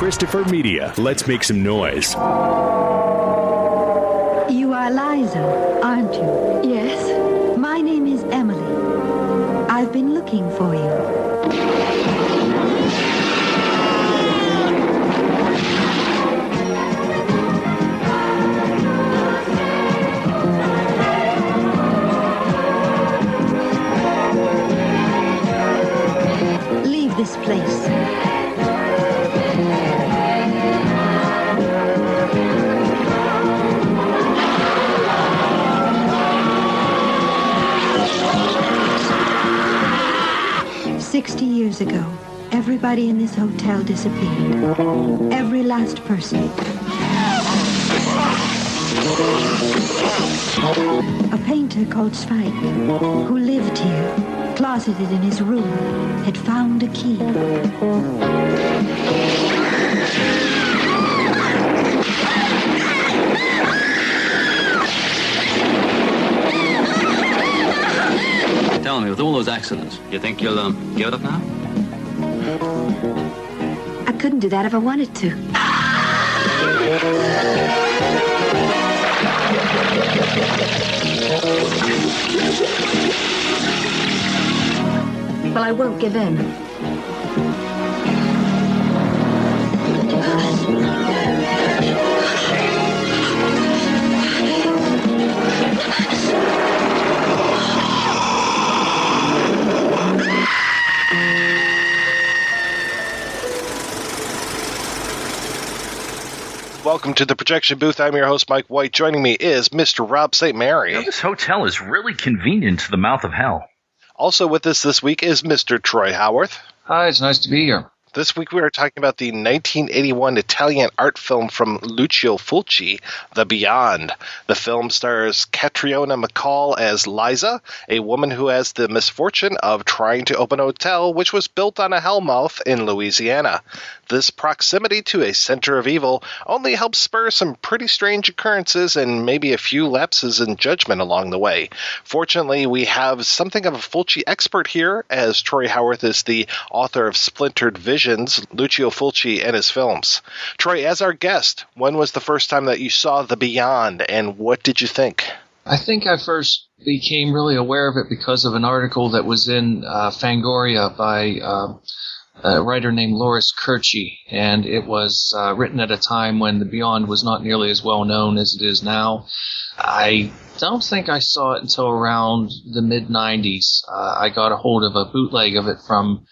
Christopher Media. Let's make some noise. You are Liza, aren't you? Yes. My name is Emily. I've been looking for you. Leave this place. Years ago, everybody in this hotel disappeared. Every last person. A painter called Zweig, who lived here, closeted in his room, had found a key. Tell me, with all those accidents, you think you'll give it up now? I couldn't do that if I wanted to. Well, I won't give in. Welcome to the projection booth. I'm your host, Mike White. Joining me is Mr. Rob St. Mary. Now, this hotel is really convenient to the mouth of hell. Also with us this week is Mr. Troy-Howarth. Hi, it's nice to be here. This week we are talking about the 1981 Italian art film from Lucio Fulci, The Beyond. The film stars Catriona MacColl as Liza, a woman who has the misfortune of trying to open a hotel which was built on a hellmouth in Louisiana. This proximity to a center of evil only helps spur some pretty strange occurrences and maybe a few lapses in judgment along the way. Fortunately, we have something of a Fulci expert here, as Troy-Howarth is the author of Splintered Visions, Lucio Fulci and his films. Troy, as our guest, when was the first time that you saw The Beyond, and what did you think? I think I first became really aware of it because of an article that was in Fangoria by a writer named Loris Kirchi, and it was written at a time when The Beyond was not nearly as well known as it is now. I don't think I saw it until around the mid-90s. I got a hold of a bootleg of it from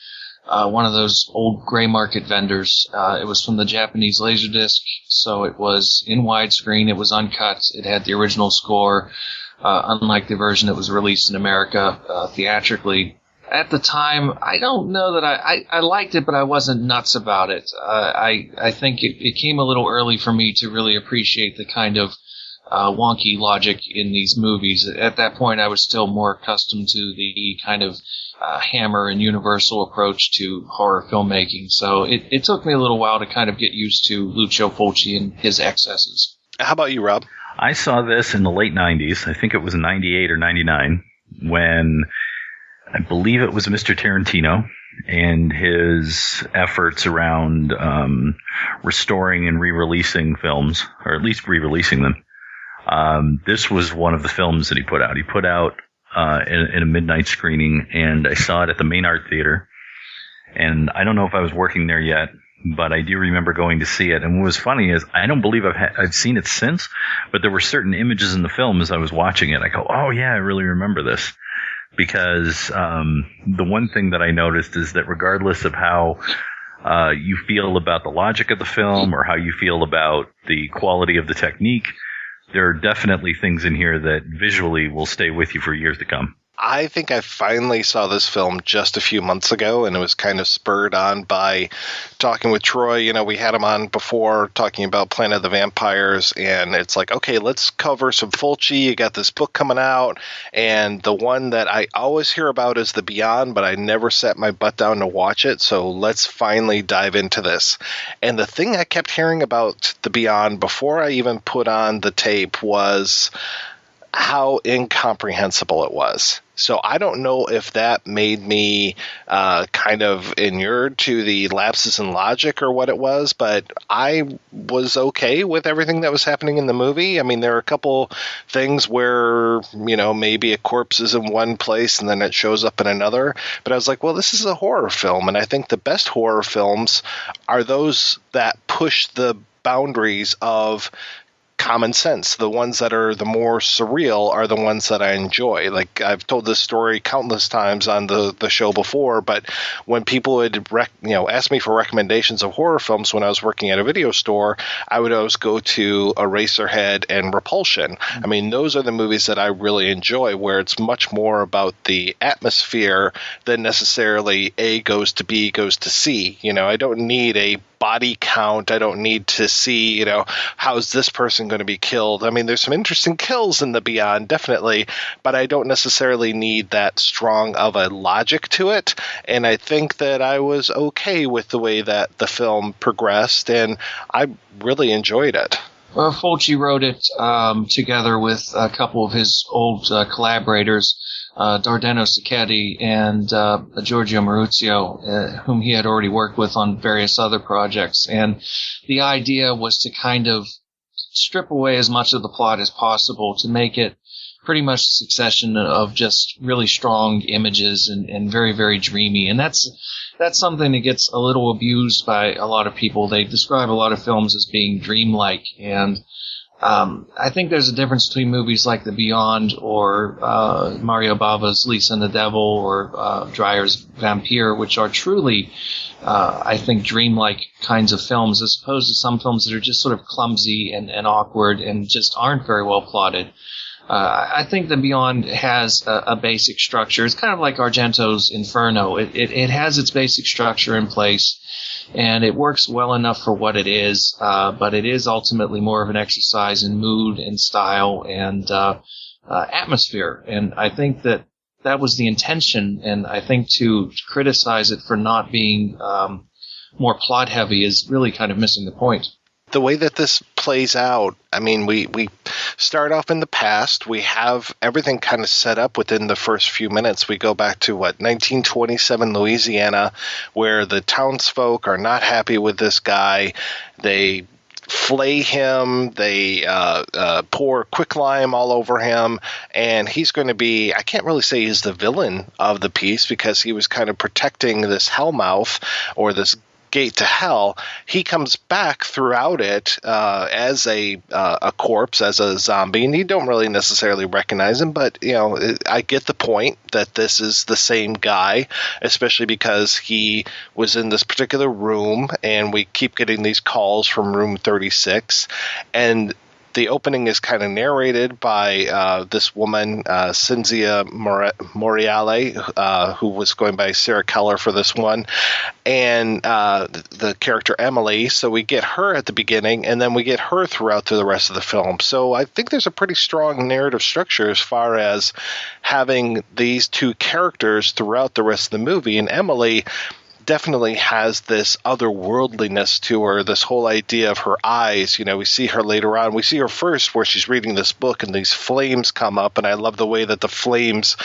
one of those old gray market vendors. It was from the Japanese Laserdisc, so it was in widescreen, it was uncut, it had the original score, unlike the version that was released in America theatrically. At the time, I don't know that I liked it, but I wasn't nuts about it. I think it came a little early for me to really appreciate the kind of wonky logic in these movies. At that point, I was still more accustomed to the kind of Hammer and Universal approach to horror filmmaking. So it took me a little while to kind of get used to Lucio Fulci and his excesses. How about you, Rob? I saw this in the late 90s. I think it was 98 or 99 when I believe it was Mr. Tarantino and his efforts around restoring and re-releasing films, or at least re-releasing them. This was one of the films that he put out. He put out in a midnight screening, and I saw it at the Main Art Theater. And I don't know if I was working there yet, but I do remember going to see it. And what was funny is I don't believe I've seen it since, but there were certain images in the film as I was watching it. I go, oh yeah, I really remember this. Because the one thing that I noticed is that regardless of how you feel about the logic of the film or how you feel about the quality of the technique, there are definitely things in here that visually will stay with you for years to come. I think I finally saw this film just a few months ago, and it was kind of spurred on by talking with Troy. You know, we had him on before talking about Planet of the Vampires, and it's like, okay, let's cover some Fulci. You got this book coming out, and the one that I always hear about is The Beyond, but I never set my butt down to watch it, so let's finally dive into this. And the thing I kept hearing about The Beyond before I even put on the tape was how incomprehensible it was. So I don't know if that made me kind of inured to the lapses in logic or what it was, but I was okay with everything that was happening in the movie. I mean, there are a couple things where, maybe a corpse is in one place and then it shows up in another. But I was like, well, this is a horror film. And I think the best horror films are those that push the boundaries of common sense. The ones that are the more surreal are the ones that I enjoy. Like, I've told this story countless times on the show before, but when people would ask me for recommendations of horror films when I was working at a video store, I would always go to Eraserhead and Repulsion. I mean, those are the movies that I really enjoy, where it's much more about the atmosphere than necessarily A goes to B goes to C. I don't need a body count. I don't need to see, how's this person going to be killed. I mean, there's some interesting kills in the Beyond, definitely, but I don't necessarily need that strong of a logic to it. And I think that I was okay with the way that the film progressed, and I really enjoyed it. Well, Fulci wrote it together with a couple of his old collaborators, Dardano-Sacchetti and Giorgio Maurizio, whom he had already worked with on various other projects. And the idea was to kind of strip away as much of the plot as possible to make it pretty much a succession of just really strong images and very, very dreamy. And that's something that gets a little abused by a lot of people. They describe a lot of films as being dreamlike, and I think there's a difference between movies like The Beyond or Mario Bava's Lisa and the Devil or Dreyer's Vampire, which are truly, I think, dreamlike kinds of films, as opposed to some films that are just sort of clumsy and awkward and just aren't very well plotted. I think The Beyond has a basic structure. It's kind of like Argento's Inferno. It has its basic structure in place, and it works well enough for what it is, but it is ultimately more of an exercise in mood and style and atmosphere. And I think that was the intention, and I think to criticize it for not being more plot-heavy is really kind of missing the point. The way that this plays out, I mean, we start off in the past. We have everything kind of set up within the first few minutes. We go back to, 1927 Louisiana, where the townsfolk are not happy with this guy. They flay him, they pour quicklime all over him, and he's going to be, I can't really say he's the villain of the piece, because he was kind of protecting this hellmouth, or this gate to hell. He comes back throughout it as a corpse, as a zombie, and you don't really necessarily recognize him, but I get the point that this is the same guy, especially because he was in this particular room, and we keep getting these calls from room 36, and the opening is kind of narrated by this woman, cinzia-monreale, who was going by Sarah Keller for this one, and the character Emily. So we get her at the beginning, and then we get her throughout the rest of the film. So I think there's a pretty strong narrative structure as far as having these two characters throughout the rest of the movie. And Emily definitely has this otherworldliness to her, this whole idea of her eyes. We see her later on. We see her first where she's reading this book and these flames come up, and I love the way that the flames,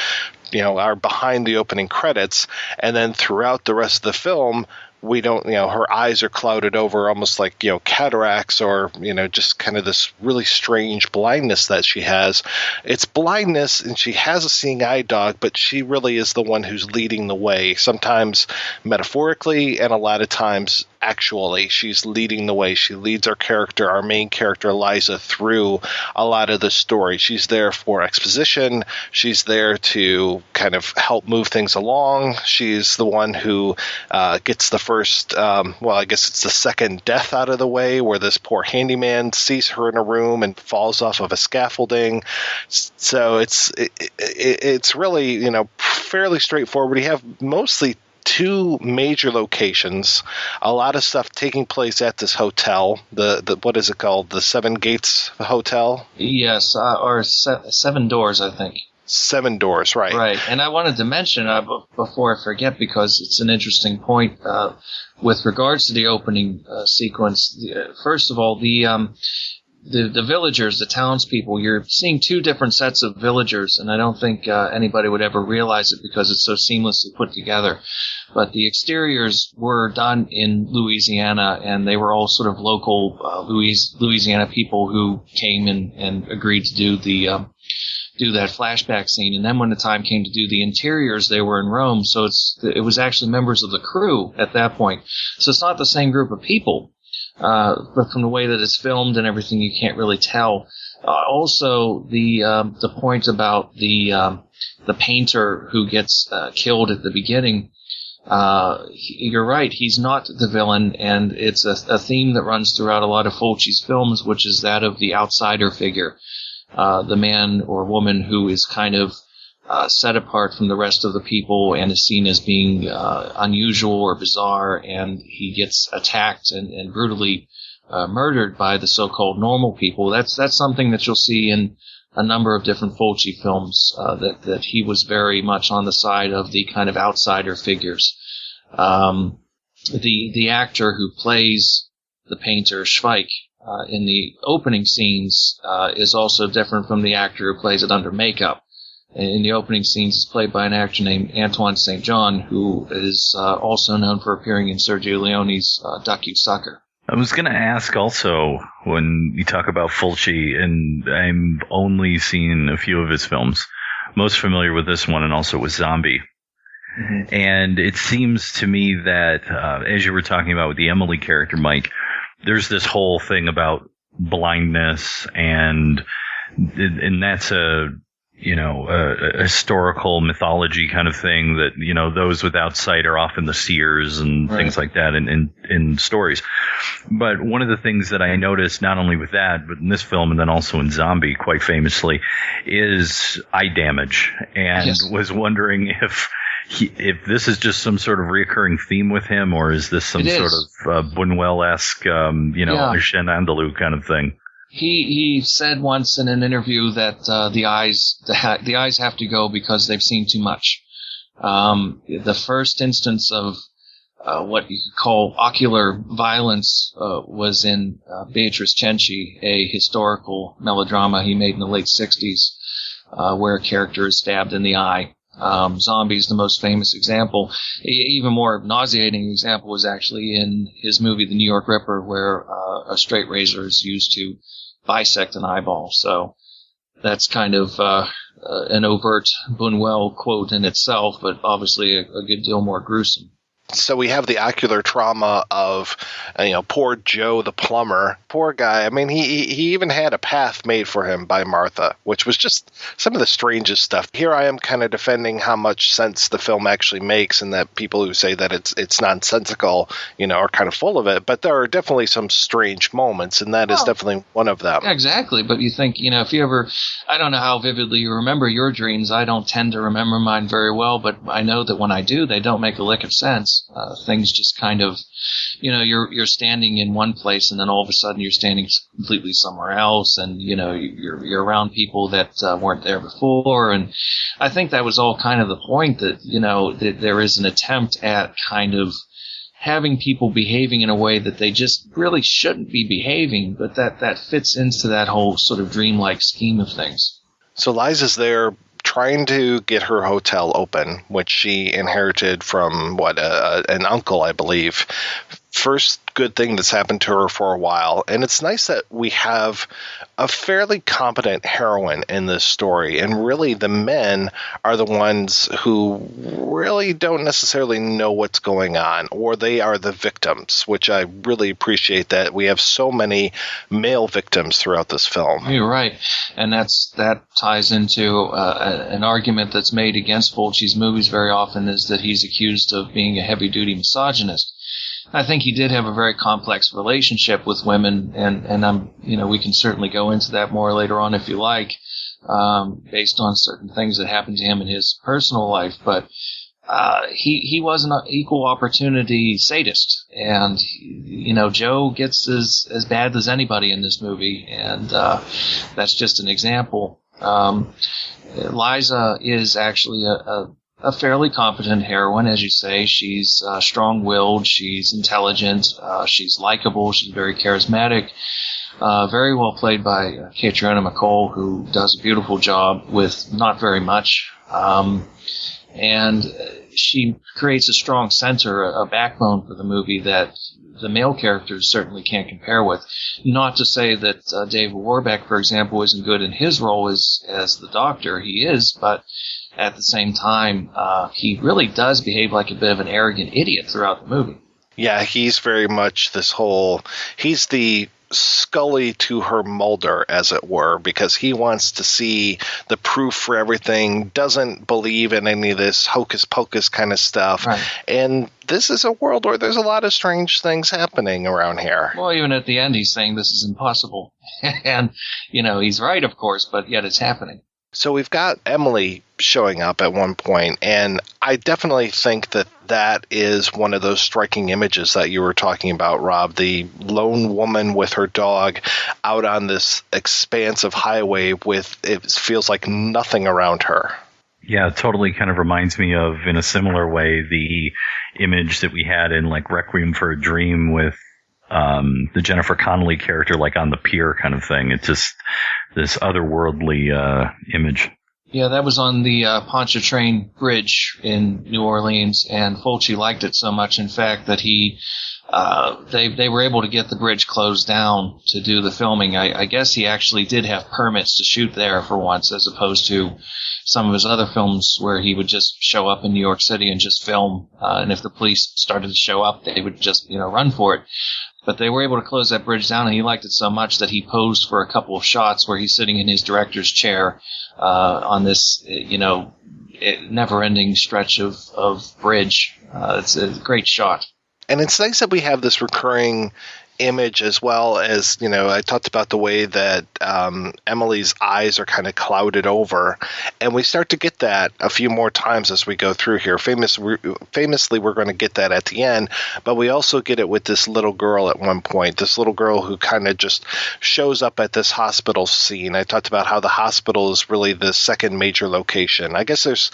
are behind the opening credits. And then throughout the rest of the film, we don't, her eyes are clouded over almost like, cataracts, or, just kind of this really strange blindness that she has. It's blindness, and she has a seeing eye dog, but she really is the one who's leading the way, sometimes metaphorically, and a lot of times actually. She's leading the way. She leads our main character, Liza, through a lot of the story. She's there for exposition. She's there to kind of help move things along. She's the one who gets the first, I guess it's the second death out of the way, where this poor handyman sees her in a room and falls off of a scaffolding. So it's really, fairly straightforward. You have mostly two major locations, a lot of stuff taking place at this hotel. The what is it called? The Seven Gates Hotel? Yes, or Seven Doors, I think. Seven Doors, right. Right. And I wanted to mention, before I forget, because it's an interesting point, with regards to the opening sequence, first of all, the villagers, the townspeople, you're seeing two different sets of villagers, and I don't think anybody would ever realize it because it's so seamlessly put together. But the exteriors were done in Louisiana, and they were all sort of local Louisiana people who came and agreed to do that flashback scene. And then when the time came to do the interiors, they were in Rome, so it was actually members of the crew at that point. So it's not the same group of people. But from the way that it's filmed and everything, you can't really tell. Also, the point about the painter who gets killed at the beginning, you're right, he's not the villain, and it's a theme that runs throughout a lot of Fulci's films, which is that of the outsider figure, the man or woman who is kind of set apart from the rest of the people and is seen as being unusual or bizarre, and he gets attacked and brutally murdered by the so-called normal people. That's something that you'll see in a number of different Fulci films, that he was very much on the side of the kind of outsider figures. The actor who plays the painter, Schweik, in the opening scenes is also different from the actor who plays it under makeup. In the opening scenes, it's played by an actor named Antoine St. John, who is also known for appearing in Sergio Leone's Duck You Sucker. I was going to ask also, when you talk about Fulci, and I've only seen a few of his films, most familiar with this one and also with Zombie. Mm-hmm. And it seems to me that, as you were talking about with the Emily character, Mike, there's this whole thing about blindness, and that's a historical mythology kind of thing that, those without sight are often the seers and right. Things like that in stories. But one of the things that I noticed, not only with that, but in this film and then also in Zombie, quite famously, is eye damage. And yes. Was wondering if this is just some sort of reoccurring theme with him, or is this some sort of Buñuel-esque, Chien Andalou kind of thing? He said once in an interview that the eyes have to go because they've seen too much. The first instance of what you could call ocular violence was in Beatrice Cenci, a historical melodrama he made in the late 60s, where a character is stabbed in the eye. Zombie is the most famous example. Even more nauseating example was actually in his movie The New York Ripper, where a straight razor is used to bisect an eyeball. So that's kind of an overt Buñuel quote in itself, but obviously a good deal more gruesome. So we have the ocular trauma of, poor Joe the plumber. Poor guy. I mean, he even had a path made for him by Martha, which was just some of the strangest stuff. Here I am kind of defending how much sense the film actually makes, and that people who say that it's nonsensical, are kind of full of it. But there are definitely some strange moments, and that is definitely one of them. Exactly. But you think, if you ever, I don't know how vividly you remember your dreams. I don't tend to remember mine very well, but I know that when I do, they don't make a lick of sense. Things just kind of, you're standing in one place, and then all of a sudden you're standing completely somewhere else, and you're around people that weren't there before. And I think that was all kind of the point, that that there is an attempt at kind of having people behaving in a way that they just really shouldn't be behaving, but that fits into that whole sort of dreamlike scheme of things. So Liza's there trying to get her hotel open, which she inherited from an uncle, I believe. First good thing that's happened to her for a while. And it's nice that we have a fairly competent heroine in this story. And really the men are the ones who really don't necessarily know what's going on, or they are the victims, which I really appreciate that we have so many male victims throughout this film. You're right. And that ties into an argument that's made against Fulci's movies very often, is that he's accused of being a heavy-duty misogynist. I think he did have a very complex relationship with women, and we can certainly go into that more later on if you like, based on certain things that happened to him in his personal life. But he was an equal opportunity sadist, and Joe gets as bad as anybody in this movie, and that's just an example. Liza is actually a fairly competent heroine, as you say. She's strong-willed, she's intelligent, she's likable, she's very charismatic. Very well played by Catriona MacColl, who does a beautiful job with not very much. And she creates a strong center, a backbone for the movie that the male characters certainly can't compare with. Not to say that David-Warbeck, for example, isn't good in his role as the Doctor. He is, but at the same time, he really does behave like a bit of an arrogant idiot throughout the movie. Yeah, he's very much he's the Scully to her Mulder, as it were, because he wants to see the proof for everything, doesn't believe in any of this hocus pocus kind of stuff. Right. And this is a world where there's a lot of strange things happening around here. Well, even at the end, he's saying this is impossible. And, he's right, of course, but yet it's happening. So we've got Emily showing up at one point, and I definitely think that is one of those striking images that you were talking about, Rob, the lone woman with her dog out on this expansive highway with, it feels like nothing around her. Yeah, it totally kind of reminds me of, in a similar way, the image that we had in like Requiem for a Dream with the Jennifer Connelly character, like on the pier kind of thing. It's just this otherworldly image. Yeah, that was on the Pontchartrain Bridge in New Orleans, and Fulci liked it so much, in fact, that they were able to get the bridge closed down to do the filming. I guess he actually did have permits to shoot there for once, as opposed to some of his other films where he would just show up in New York City and just film, and if the police started to show up, they would just, run for it. But they were able to close that bridge down, and he liked it so much that he posed for a couple of shots where he's sitting in his director's chair on this, never-ending stretch of bridge. It's a great shot. And it's nice that we have this recurring image, as well as, I talked about the way that Emily's eyes are kind of clouded over, and we start to get that a few more times as we go through here. Famously, we're going to get that at the end, but we also get it with this little girl at one point, this little girl who kind of just shows up at this hospital scene. I talked about how the hospital is really the second major location. I guess there's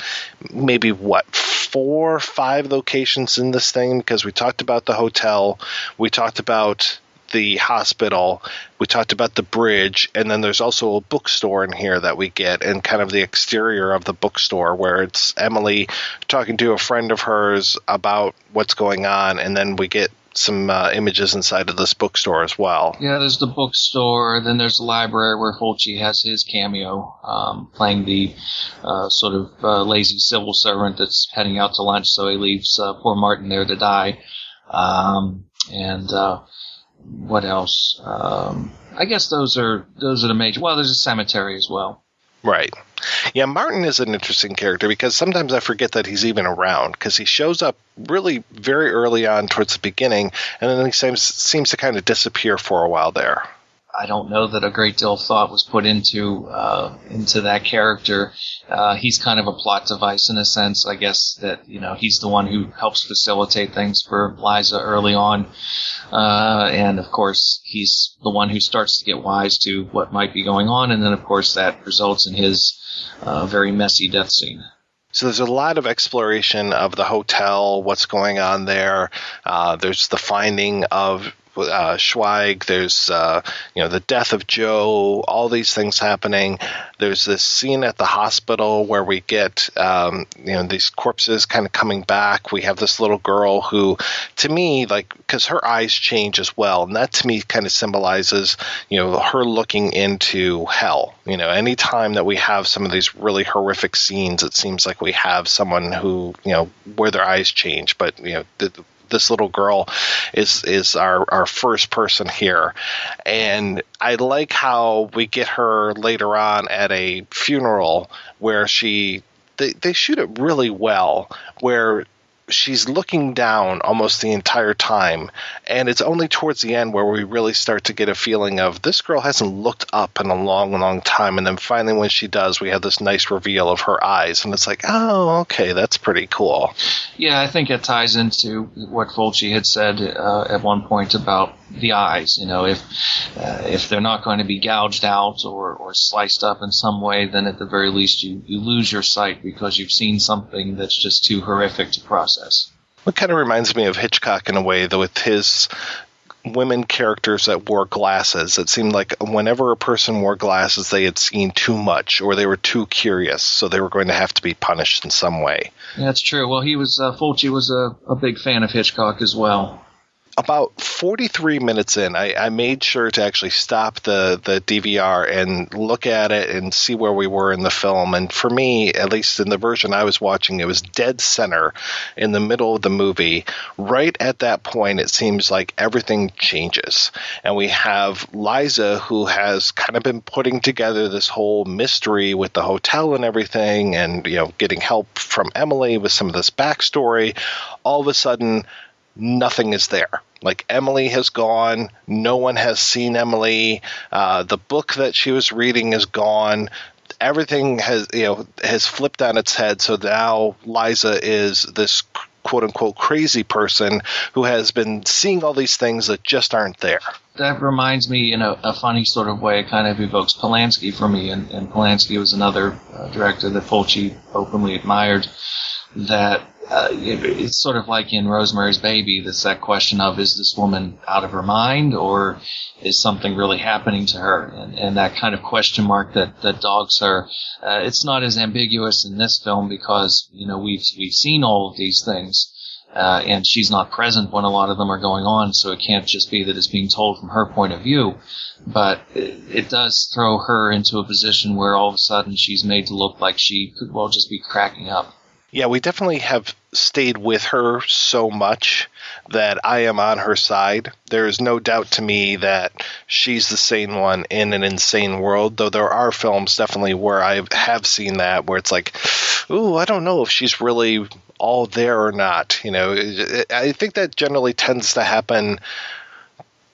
maybe, 4 or 5 locations in this thing, because we talked about the hotel, we talked about the hospital, we talked about the bridge, and then there's also a bookstore in here that we get, and kind of the exterior of the bookstore where it's Emily talking to a friend of hers about what's going on, and then we get some images inside of this bookstore as well. Yeah, there's the bookstore, then there's the library where Fulci has his cameo, playing the sort of lazy civil servant that's heading out to lunch, so he leaves poor Martin there to die. What else? I guess those are the major. Well, there's a cemetery as well. Right. Yeah, Martin is an interesting character because sometimes I forget that he's even around, because he shows up really very early on towards the beginning, and then he seems to kind of disappear for a while there. I don't know that a great deal of thought was put into that character. He's kind of a plot device in a sense, I guess, that, he's the one who helps facilitate things for Liza early on. And of course, he's the one who starts to get wise to what might be going on. And then of course that results in his, very messy death scene. So there's a lot of exploration of the hotel, what's going on there. There's the finding of Schweig, there's the death of Joe, all these things happening. There's this scene at the hospital where we get these corpses kind of coming back. We have this little girl who, to me, because her eyes change as well, and that to me kind of symbolizes her looking into hell. Anytime that we have some of these really horrific scenes, it seems like we have someone who where their eyes change, but this little girl is our first person here. And I like how we get her later on at a funeral where they shoot it really well, where she's looking down almost the entire time, and it's only towards the end where we really start to get a feeling of this girl hasn't looked up in a long, long time, and then finally when she does, we have this nice reveal of her eyes, and it's like, oh, okay, that's pretty cool. Yeah, I think it ties into what Fulci had said at one point about the eyes. If they're not going to be gouged out or sliced up in some way, then at the very least you lose your sight because you've seen something that's just too horrific to process. It kind of reminds me of Hitchcock in a way, though, with his women characters that wore glasses. It seemed like whenever a person wore glasses, they had seen too much or they were too curious, so they were going to have to be punished in some way. That's true. Well, Fulci was a big fan of Hitchcock as well. About 43 minutes in, I made sure to actually stop the DVR and look at it and see where we were in the film. And for me, at least in the version I was watching, it was dead center in the middle of the movie. Right at that point, it seems like everything changes. And we have Liza, who has kind of been putting together this whole mystery with the hotel and everything, and getting help from Emily with some of this backstory. All of a sudden, nothing is there. Like, Emily has gone. No one has seen Emily. The book that she was reading is gone. Everything has flipped on its head. So now Liza is this quote unquote crazy person who has been seeing all these things that just aren't there. That reminds me, in a funny sort of way, it kind of evokes Polanski for me. And Polanski was another director that Fulci openly admired. That it's sort of like in Rosemary's Baby, that question of, is this woman out of her mind, or is something really happening to her? And that kind of question mark that dogs her. It's not as ambiguous in this film because, we've seen all of these things. And she's not present when a lot of them are going on, so it can't just be that it's being told from her point of view. But it does throw her into a position where all of a sudden she's made to look like she could well just be cracking up. Yeah, we definitely have stayed with her so much that I am on her side. There is no doubt to me that she's the sane one in an insane world, though there are films definitely where I have seen that, where it's like, ooh, I don't know if she's really all there or not. I think that generally tends to happen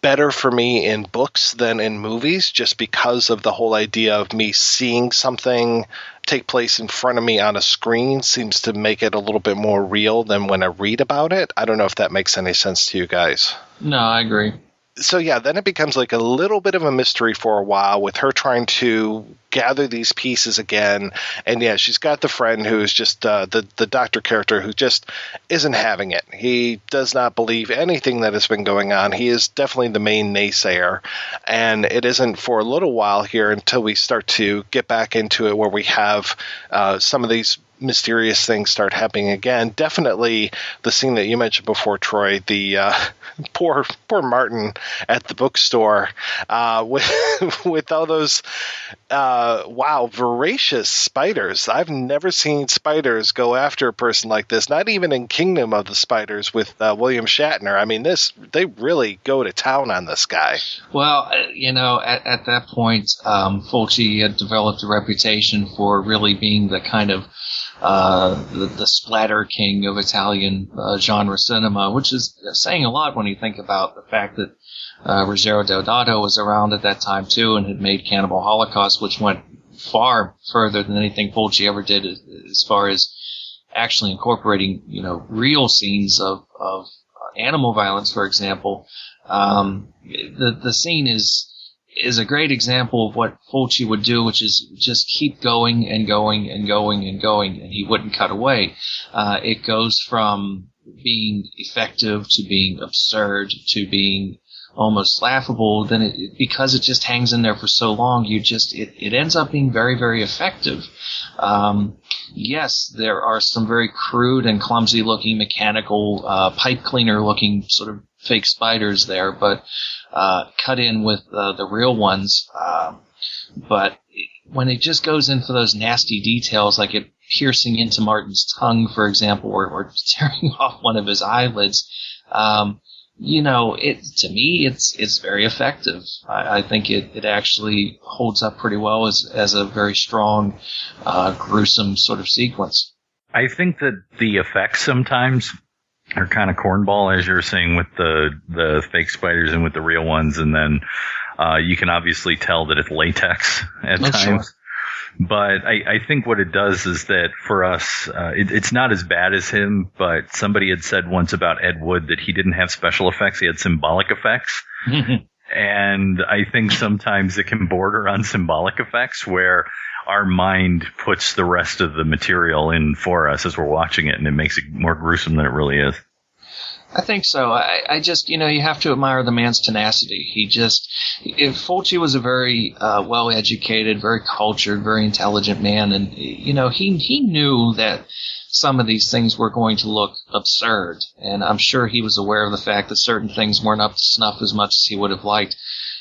better for me in books than in movies, just because of the whole idea of me seeing something take place in front of me on a screen seems to make it a little bit more real than when I read about it. I don't know if that makes any sense to you guys. No, I agree. So yeah, then it becomes like a little bit of a mystery for a while with her trying to gather these pieces again. And yeah, she's got the friend who's just the doctor character who just isn't having it. He does not believe anything that has been going on. He is definitely the main naysayer. And it isn't for a little while here until we start to get back into it where we have some of these mysterious things start happening again. Definitely the scene that you mentioned before, Troy, the poor Martin at the bookstore with all those voracious spiders. I've never seen spiders go after a person like this, not even in Kingdom of the Spiders with William Shatner. I mean, they really go to town on this guy. Well, at that point, Fulci had developed a reputation for really being the kind of the splatter king of Italian genre cinema, which is saying a lot when you think about the fact that Ruggero Deodato was around at that time too and had made Cannibal Holocaust, which went far further than anything Fulci ever did as far as actually incorporating, real scenes of animal violence, for example. The scene is a great example of what Fulci would do, which is just keep going and going and going and going, and he wouldn't cut away. It goes from being effective to being absurd to being almost laughable. Then because it just hangs in there for so long, it ends up being very, very effective. Yes, there are some very crude and clumsy looking mechanical, pipe cleaner looking sort of fake spiders there, but cut in with the real ones. But when it just goes in for those nasty details, like it piercing into Martin's tongue, for example, or tearing off one of his eyelids, to me, it's very effective. I think it actually holds up pretty well as a very strong, gruesome sort of sequence. I think that the effects sometimes are kind of cornball, as you're saying, with the fake spiders and with the real ones, and then you can obviously tell that it's latex at times. Sure. But I think what it does is that for us, it's not as bad as him, but somebody had said once about Ed Wood that he didn't have special effects, he had symbolic effects. And I think sometimes it can border on symbolic effects where our mind puts the rest of the material in for us as we're watching it, and it makes it more gruesome than it really is. I think so. I just, you have to admire the man's tenacity. Fulci was a very well-educated, very cultured, very intelligent man, and, he knew that some of these things were going to look absurd, and I'm sure he was aware of the fact that certain things weren't up to snuff as much as he would have liked.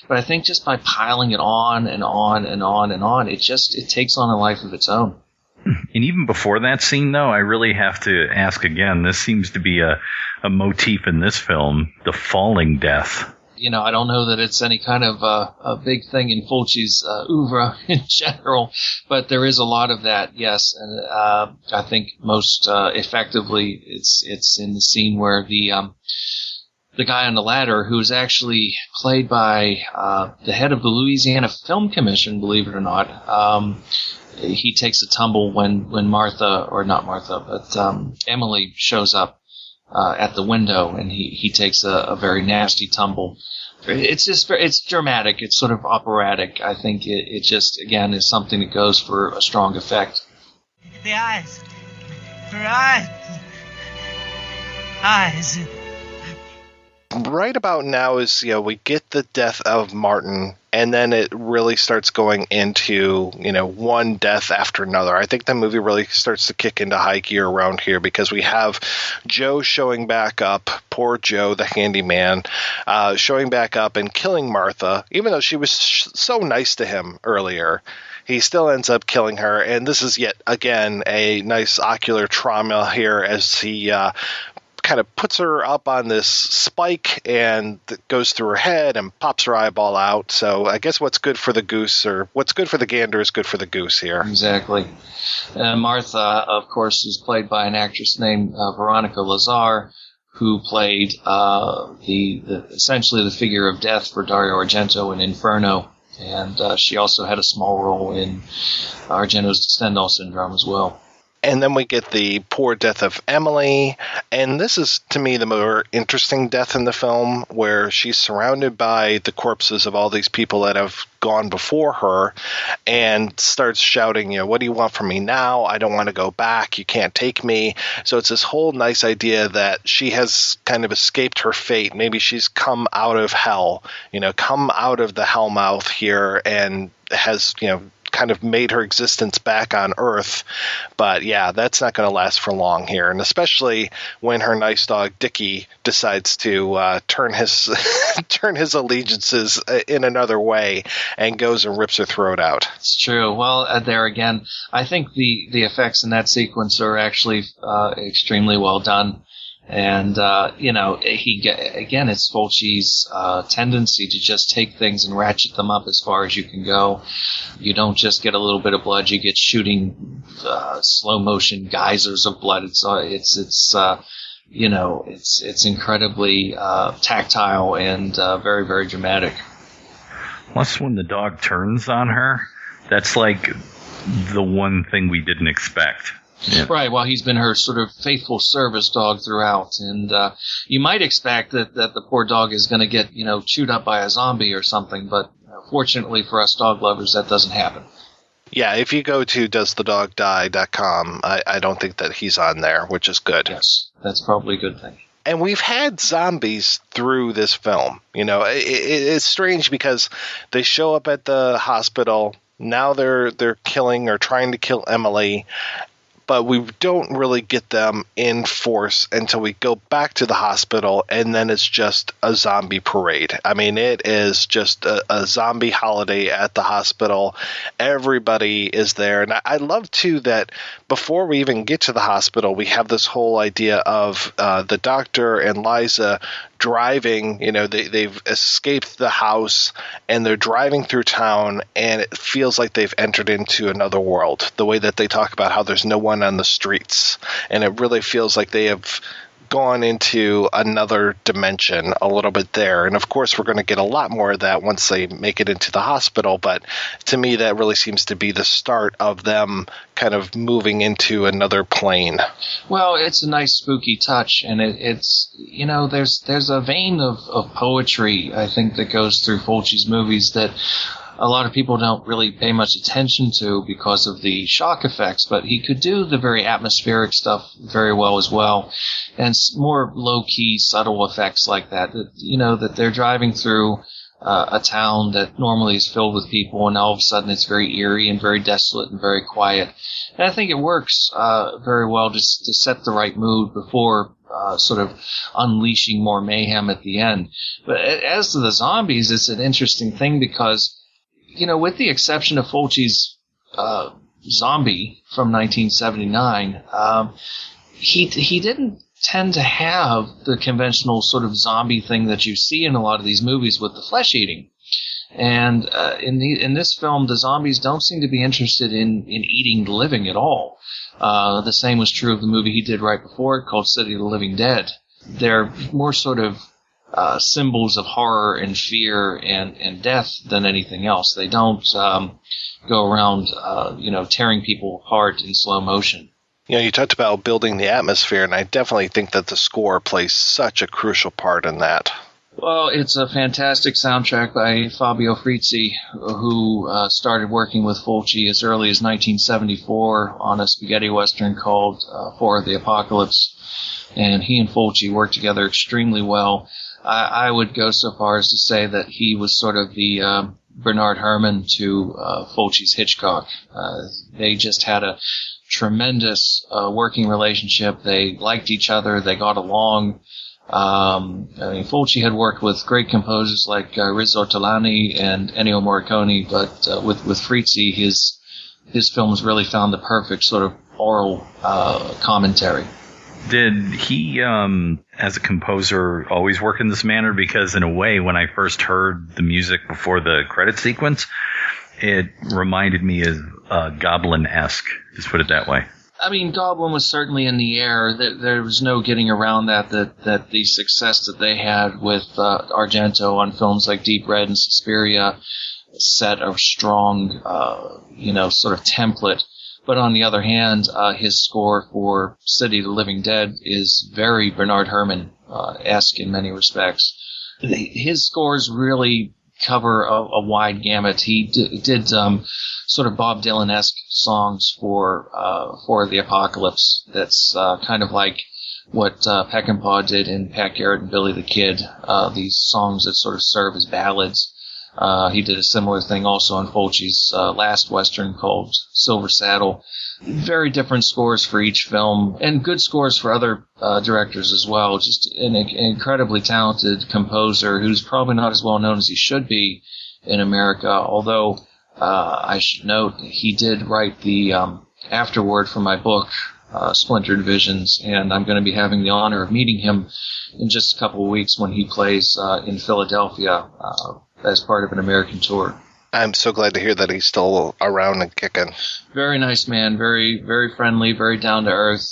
But I think just by piling it on and on and on and on, it takes on a life of its own. And even before that scene, though, I really have to ask again, this seems to be a motif in this film, the falling death. I don't know that it's any kind of a big thing in Fulci's oeuvre in general, but there is a lot of that, yes. And I think most effectively it's in the scene where the guy on the ladder, who is actually played by the head of the Louisiana Film Commission, believe it or not, he takes a tumble when Emily shows up at the window, and he takes a very nasty tumble. It's dramatic. It's sort of operatic. I think it just, again, is something that goes for a strong effect. The eyes. Her eyes. Eyes. Right about now is, we get the death of Martin, and then it really starts going into, one death after another. I think the movie really starts to kick into high gear around here because we have Joe showing back up, poor Joe, the handyman, showing back up and killing Martha, even though she was so nice to him earlier. He still ends up killing her, and this is yet again a nice ocular trauma here as he kind of puts her up on this spike and goes through her head and pops her eyeball out. So I guess what's good for the goose, or what's good for the gander, is good for the goose here. Exactly. Martha, of course, is played by an actress named Veronica Lazar, who played essentially the figure of death for Dario Argento in Inferno. And she also had a small role in Argento's Stendhal Syndrome as well. And then we get the poor death of Emily. And this is, to me, the more interesting death in the film, where she's surrounded by the corpses of all these people that have gone before her and starts shouting, what do you want from me now? I don't want to go back. You can't take me. So it's this whole nice idea that she has kind of escaped her fate. Maybe she's come out of hell, come out of the hellmouth here and has, kind of made her existence back on Earth. But yeah, that's not going to last for long here, and especially when her nice dog Dickie decides to turn his allegiances in another way and goes and rips her throat out. It's true. Well, there again, I think the effects in that sequence are actually extremely well done. And, it's Fulci's tendency to just take things and ratchet them up as far as you can go. You don't just get a little bit of blood; you get shooting slow motion geysers of blood. It's incredibly tactile and very, very dramatic. Plus, when the dog turns on her, that's like the one thing we didn't expect. Yeah. Right. Well, he's been her sort of faithful service dog throughout, and you might expect that the poor dog is going to get chewed up by a zombie or something, but fortunately for us dog lovers, that doesn't happen. Yeah, if you go to doesthedogdie.com, I don't think that he's on there, which is good. Yes, that's probably a good thing. And we've had zombies through this film. It's strange because they show up at the hospital. Now they're killing or trying to kill Emily. But we don't really get them in force until we go back to the hospital, and then it's just a zombie parade. I mean, it is just a zombie holiday at the hospital. Everybody is there. And I love, too, that before we even get to the hospital, we have this whole idea of the doctor and Liza driving. They've escaped the house, and they're driving through town, and it feels like they've entered into another world. The way that they talk about how there's no one on the streets, and it really feels like they have gone into another dimension a little bit there. And of course, we're going to get a lot more of that once they make it into the hospital, but to me that really seems to be the start of them kind of moving into another plane. Well, it's a nice spooky touch, and it's there's a vein of poetry, I think, that goes through Fulci's movies that a lot of people don't really pay much attention to because of the shock effects, but he could do the very atmospheric stuff very well as well, and more low-key, subtle effects like that, that they're driving through a town that normally is filled with people, and all of a sudden it's very eerie and very desolate and very quiet. And I think it works very well just to set the right mood before sort of unleashing more mayhem at the end. But as to the zombies, it's an interesting thing because, with the exception of Fulci's Zombie from 1979, he didn't tend to have the conventional sort of zombie thing that you see in a lot of these movies with the flesh eating. And in this film, the zombies don't seem to be interested in eating the living at all. The same was true of the movie he did right before it called City of the Living Dead. They're more sort of symbols of horror and fear and death than anything else. They don't go around, tearing people apart in slow motion. You talked about building the atmosphere, and I definitely think that the score plays such a crucial part in that. Well, it's a fantastic soundtrack by Fabio Frizzi, who started working with Fulci as early as 1974 on a spaghetti western called For the Apocalypse, and he and Fulci worked together extremely well. I would go so far as to say that he was sort of the Bernard Herrmann to Fulci's Hitchcock. They just had a tremendous working relationship. They liked each other. They got along. Fulci had worked with great composers like Riz Ortolani and Ennio Morricone, but with Frizzi, his films really found the perfect sort of oral commentary. Did he, as a composer, always work in this manner? Because in a way, when I first heard the music before the credit sequence, it reminded me of Goblin-esque, just put it that way. I mean, Goblin was certainly in the air. There was no getting around that the success that they had with Argento on films like Deep Red and Suspiria set a strong, sort of template. But on the other hand, his score for City of the Living Dead is very Bernard Herrmann-esque in many respects. His scores really cover a wide gamut. He did sort of Bob Dylan-esque songs for the Apocalypse. That's kind of like what Peckinpah did in Pat Garrett and Billy the Kid. These songs that sort of serve as ballads. He did a similar thing also on Fulci's last Western called Silver Saddle. Very different scores for each film, and good scores for other directors as well. Just an incredibly talented composer who's probably not as well known as he should be in America, although I should note he did write the afterword for my book, Splintered Visions, and I'm going to be having the honor of meeting him in just a couple of weeks when he plays in Philadelphia as part of an American tour. I'm so glad to hear that he's still around and kicking. Very nice man, very, very friendly, very down to earth,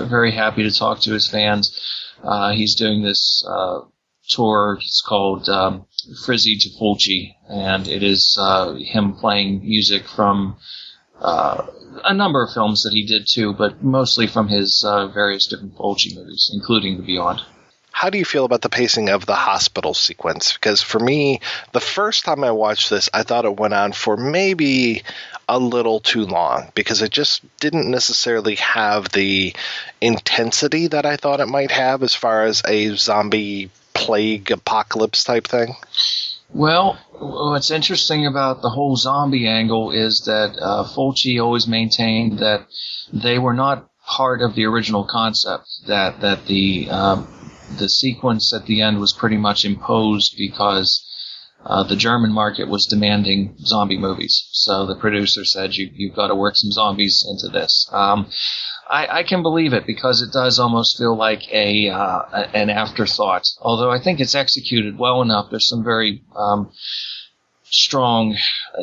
very happy to talk to his fans. He's doing this tour. It's called Frizzi to Fulci, and it is him playing music from a number of films that he did too, but mostly from his various different Fulci movies, including The Beyond. How do you feel about the pacing of the hospital sequence? Because for me, the first time I watched this, I thought it went on for maybe a little too long because it just didn't necessarily have the intensity that I thought it might have as far as a zombie plague apocalypse type thing. Well, what's interesting about the whole zombie angle is that Fulci always maintained that they were not part of the original concept, that the sequence at the end was pretty much imposed because the German market was demanding zombie movies. So the producer said, you've got to work some zombies into this. I can believe it because it does almost feel like an afterthought. Although I think it's executed well enough. There's some very strong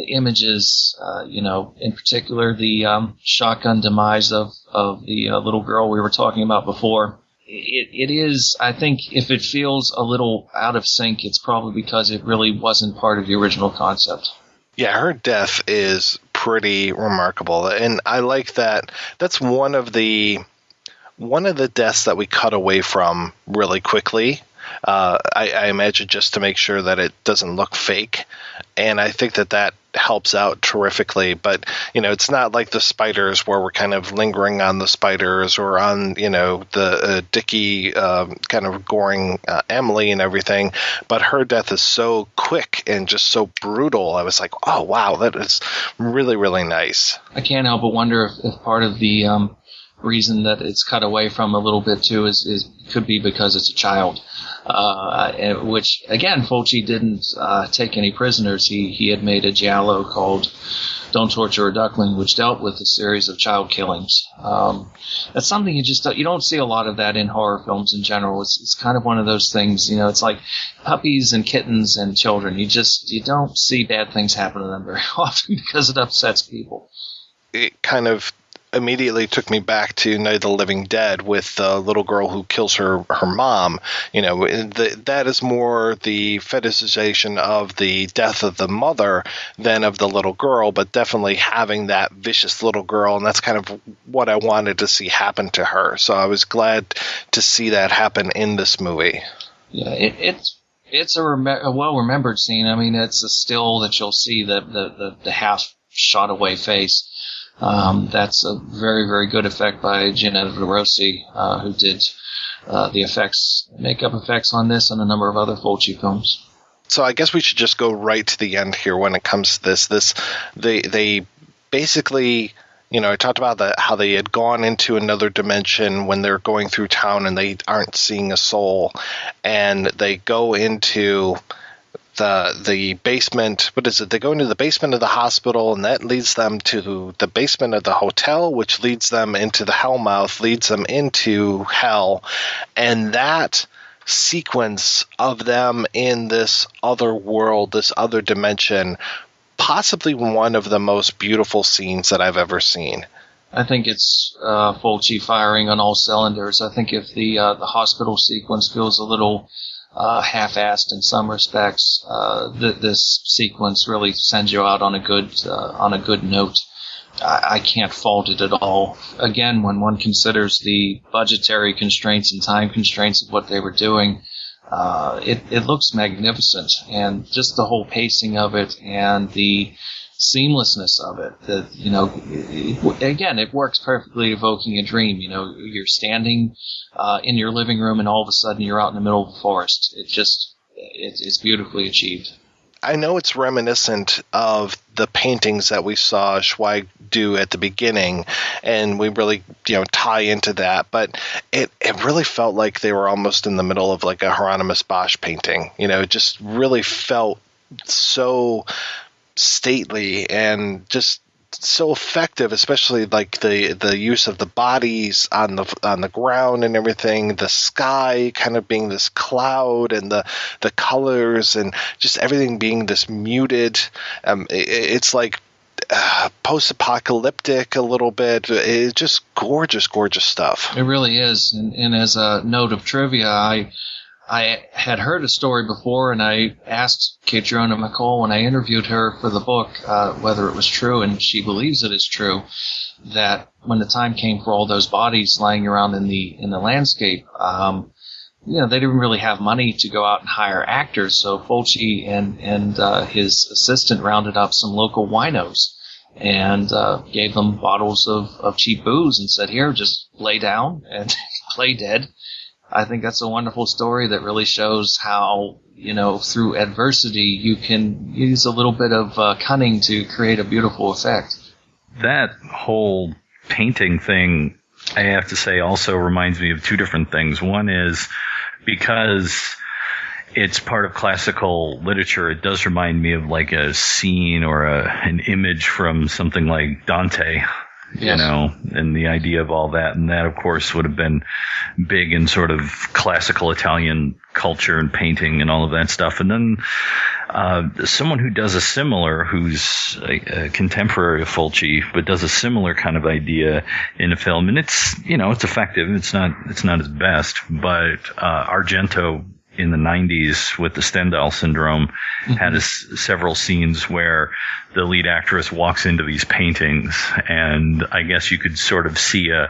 images, in particular the shotgun demise of the little girl we were talking about before. It is, I think, if it feels a little out of sync, it's probably because it really wasn't part of the original concept. Yeah, her death is pretty remarkable, and I like that. That's one of the deaths that we cut away from really quickly I imagine just to make sure that it doesn't look fake. And I think that helps out terrifically. But, it's not like the spiders where we're kind of lingering on the spiders or on, the Dickie kind of goring Emily and everything. But her death is so quick and just so brutal. I was like, oh, wow, that is really, really nice. I can't help but wonder if part of the reason that it's cut away from a little bit too is could be because it's a child, which again Fulci didn't take any prisoners. He had made a giallo called Don't Torture a Duckling, which dealt with a series of child killings. That's something you don't see a lot of that in horror films in general. It's kind of one of those things, it's like puppies and kittens and children. You don't see bad things happen to them very often because it upsets people. It kind of immediately took me back to Night of the Living Dead with the little girl who kills her mom. That is more the fetishization of the death of the mother than of the little girl, but definitely having that vicious little girl, and that's kind of what I wanted to see happen to her. So I was glad to see that happen in this movie. Yeah, it's a well-remembered scene. I mean, it's a still that you'll see the half shot away face. That's a very, very good effect by Gianetta Rossi, who did the makeup effects on this and a number of other Fulci films. So I guess we should just go right to the end here when it comes to this. They basically, I talked about how they had gone into another dimension when they're going through town and they aren't seeing a soul, and they go into the basement. What is it? They go into the basement of the hospital, and that leads them to the basement of the hotel, which leads them into the hellmouth, leads them into hell. And that sequence of them in this other world, this other dimension, possibly one of the most beautiful scenes that I've ever seen. I think it's Fulci firing on all cylinders. I think if the hospital sequence feels a little half-assed in some respects, this sequence really sends you out on a good note. I can't fault it at all. Again, when one considers the budgetary constraints and time constraints of what they were doing, it looks magnificent, and just the whole pacing of it and the seamlessness of it. Again, it works perfectly evoking a dream. You're standing in your living room, and all of a sudden you're out in the middle of the forest. It's beautifully achieved. I know it's reminiscent of the paintings that we saw Zweig do at the beginning, and we really, tie into that. But it really felt like they were almost in the middle of like a Hieronymus Bosch painting. It just really felt so stately and just so effective, especially like the use of the bodies on the ground and everything, the sky kind of being this cloud, and the colors and just everything being this muted. It's like post-apocalyptic a little bit. It's just gorgeous stuff. It really is. And as a note of trivia, I had heard a story before, and I asked Catriona MacColl when I interviewed her for the book whether it was true, and she believes it is true, that when the time came for all those bodies lying around in the landscape, they didn't really have money to go out and hire actors, so Fulci and his assistant rounded up some local winos and gave them bottles of cheap booze and said, "Here, just lay down and play dead." I think that's a wonderful story that really shows how, through adversity, you can use a little bit of cunning to create a beautiful effect. That whole painting thing, I have to say, also reminds me of two different things. One is because it's part of classical literature, it does remind me of like a scene or an image from something like Dante. Yes. And the idea of all that. And that, of course, would have been big in sort of classical Italian culture and painting and all of that stuff. And then someone who does a similar, who's a contemporary of Fulci, but does a similar kind of idea in a film. And it's, it's effective. It's not his best, but Argento in the 90s with the Stendhal syndrome had several scenes where the lead actress walks into these paintings, and I guess you could sort of see a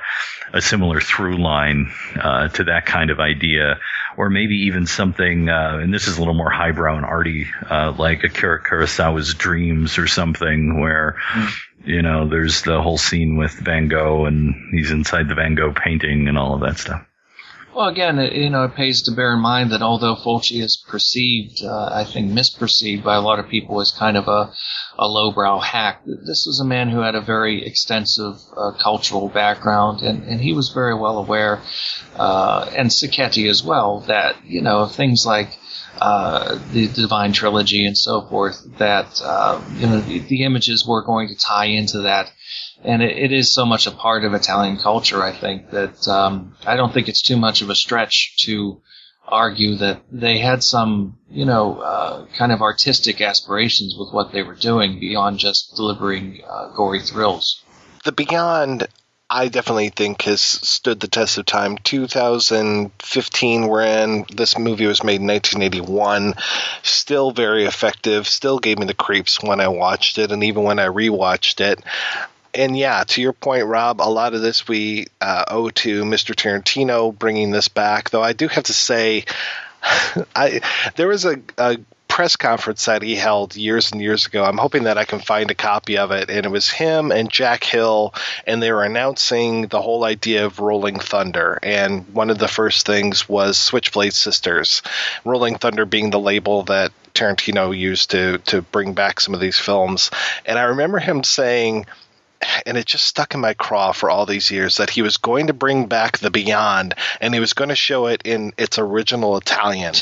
similar through line to that kind of idea or maybe even something, and this is a little more highbrow and arty, like Akira Kurosawa's Dreams or something, where, there's the whole scene with Van Gogh and he's inside the Van Gogh painting and all of that stuff. Well, again, it pays to bear in mind that although Fulci is perceived, I think misperceived by a lot of people as kind of a lowbrow hack, this was a man who had a very extensive cultural background, and he was very well aware, and Sacchetti as well, that, things like the Divine Trilogy and so forth, that, the images were going to tie into that. And it is so much a part of Italian culture, I think, that I don't think it's too much of a stretch to argue that they had some, kind of artistic aspirations with what they were doing beyond just delivering gory thrills. The Beyond, I definitely think, has stood the test of time. 2015 we're in. This movie was made in 1981. Still very effective. Still gave me the creeps when I watched it, and even when I rewatched it. And yeah, to your point, Rob, a lot of this we owe to Mr. Tarantino bringing this back. Though I do have to say, there was a press conference that he held years and years ago. I'm hoping that I can find a copy of it. And it was him and Jack Hill, and they were announcing the whole idea of Rolling Thunder. And one of the first things was Switchblade Sisters. Rolling Thunder being the label that Tarantino used to bring back some of these films. And I remember him saying, and it just stuck in my craw for all these years, that he was going to bring back The Beyond, and he was going to show it in its original Italian.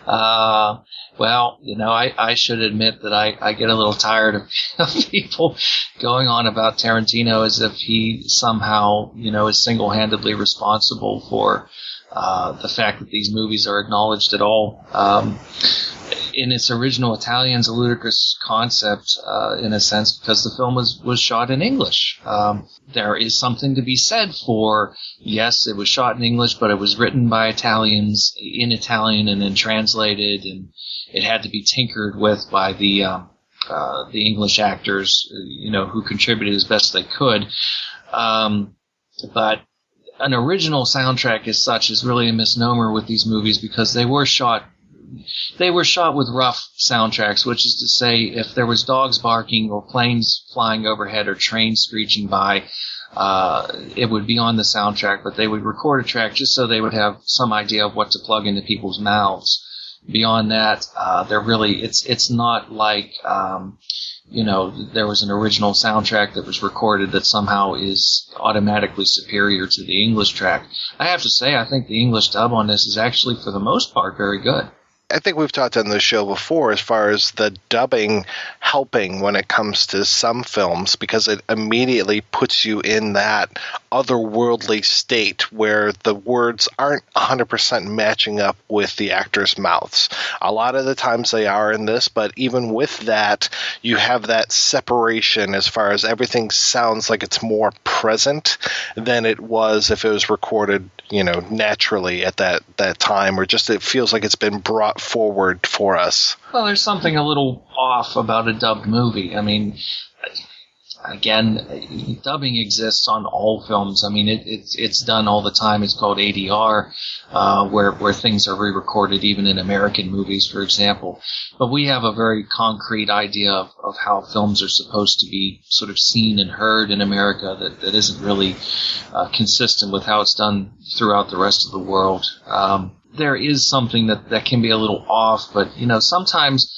Well, I should admit that I get a little tired of people going on about Tarantino as if he somehow, is single-handedly responsible for the fact that these movies are acknowledged at all. In its original Italian, it's a ludicrous concept, in a sense, because the film was shot in English. There is something to be said for, yes, it was shot in English, but it was written by Italians in Italian and then translated, and it had to be tinkered with by the English actors, who contributed as best they could. But an original soundtrack as such is really a misnomer with these movies, because they were shot with rough soundtracks, which is to say, if there was dogs barking or planes flying overhead or trains screeching by, it would be on the soundtrack, but they would record a track just so they would have some idea of what to plug into people's mouths. Beyond that, it's not like, there was an original soundtrack that was recorded that somehow is automatically superior to the English track. I have to say, I think the English dub on this is actually, for the most part, very good. I think we've talked on the show before as far as the dubbing helping when it comes to some films, because it immediately puts you in that otherworldly state where the words aren't 100% matching up with the actors' mouths. A lot of the times they are in this, but even with that, you have that separation as far as everything sounds like it's more present than it was if it was recorded, naturally at that time, or just it feels like it's been brought forward for us. Well, there's something a little off about a dubbed movie. I mean, again, dubbing exists on all films. I mean, it's done all the time. It's called ADR, where things are re-recorded even in American movies, for example. But we have a very concrete idea of how films are supposed to be sort of seen and heard in America that isn't really consistent with how it's done throughout the rest of the world. There is something that can be a little off, but, sometimes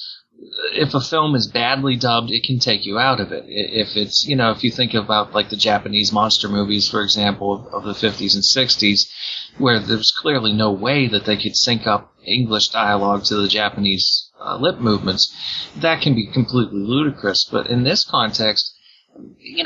if a film is badly dubbed, it can take you out of it. If it's, if you think about like the Japanese monster movies, for example, of the 50s and 60s, where there's clearly no way that they could sync up English dialogue to the Japanese lip movements, that can be completely ludicrous. But in this context,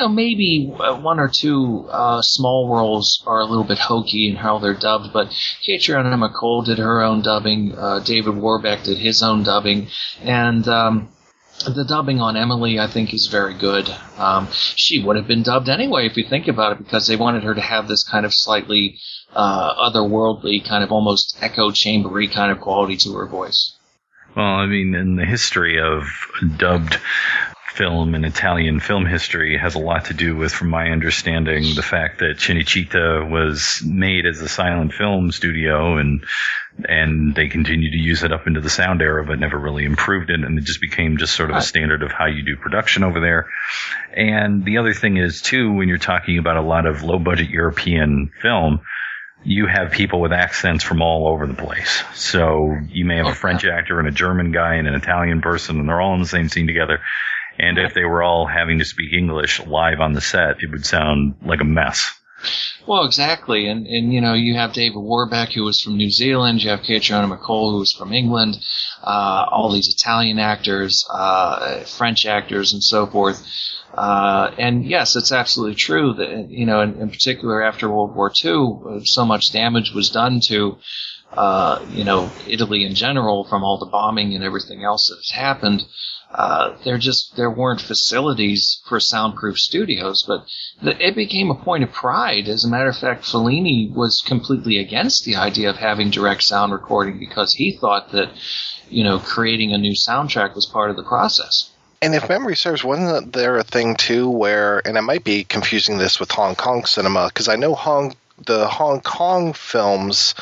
maybe one or two small roles are a little bit hokey in how they're dubbed, but Catriona MacColl did her own dubbing, David-Warbeck did his own dubbing, and the dubbing on Emily, I think, is very good. She would have been dubbed anyway, if you think about it, because they wanted her to have this kind of slightly otherworldly, kind of almost echo chambery kind of quality to her voice. Well, I mean, in the history of dubbed film and Italian film history has a lot to do with, from my understanding, the fact that Cinecittà was made as a silent film studio, and they continued to use it up into the sound era, but never really improved it, and it just became just sort of a standard of how you do production over there. And the other thing is, too, when you're talking about a lot of low-budget European film, you have people with accents from all over the place. So you may have a French actor and a German guy and an Italian person, and they're all in the same scene together. And if they were all having to speak English live on the set, it would sound like a mess. Well, exactly. And you have David-Warbeck, who was from New Zealand. You have Catriona MacColl, who was from England. All these Italian actors, French actors, and so forth. And yes, it's absolutely true that, in particular after World War II, so much damage was done to, Italy in general from all the bombing and everything else that had happened. There weren't facilities for soundproof studios, but it became a point of pride. As a matter of fact, Fellini was completely against the idea of having direct sound recording because he thought that, creating a new soundtrack was part of the process. And if memory serves, wasn't there a thing, too, where, and I might be confusing this with Hong Kong cinema, because I know the Hong Kong films,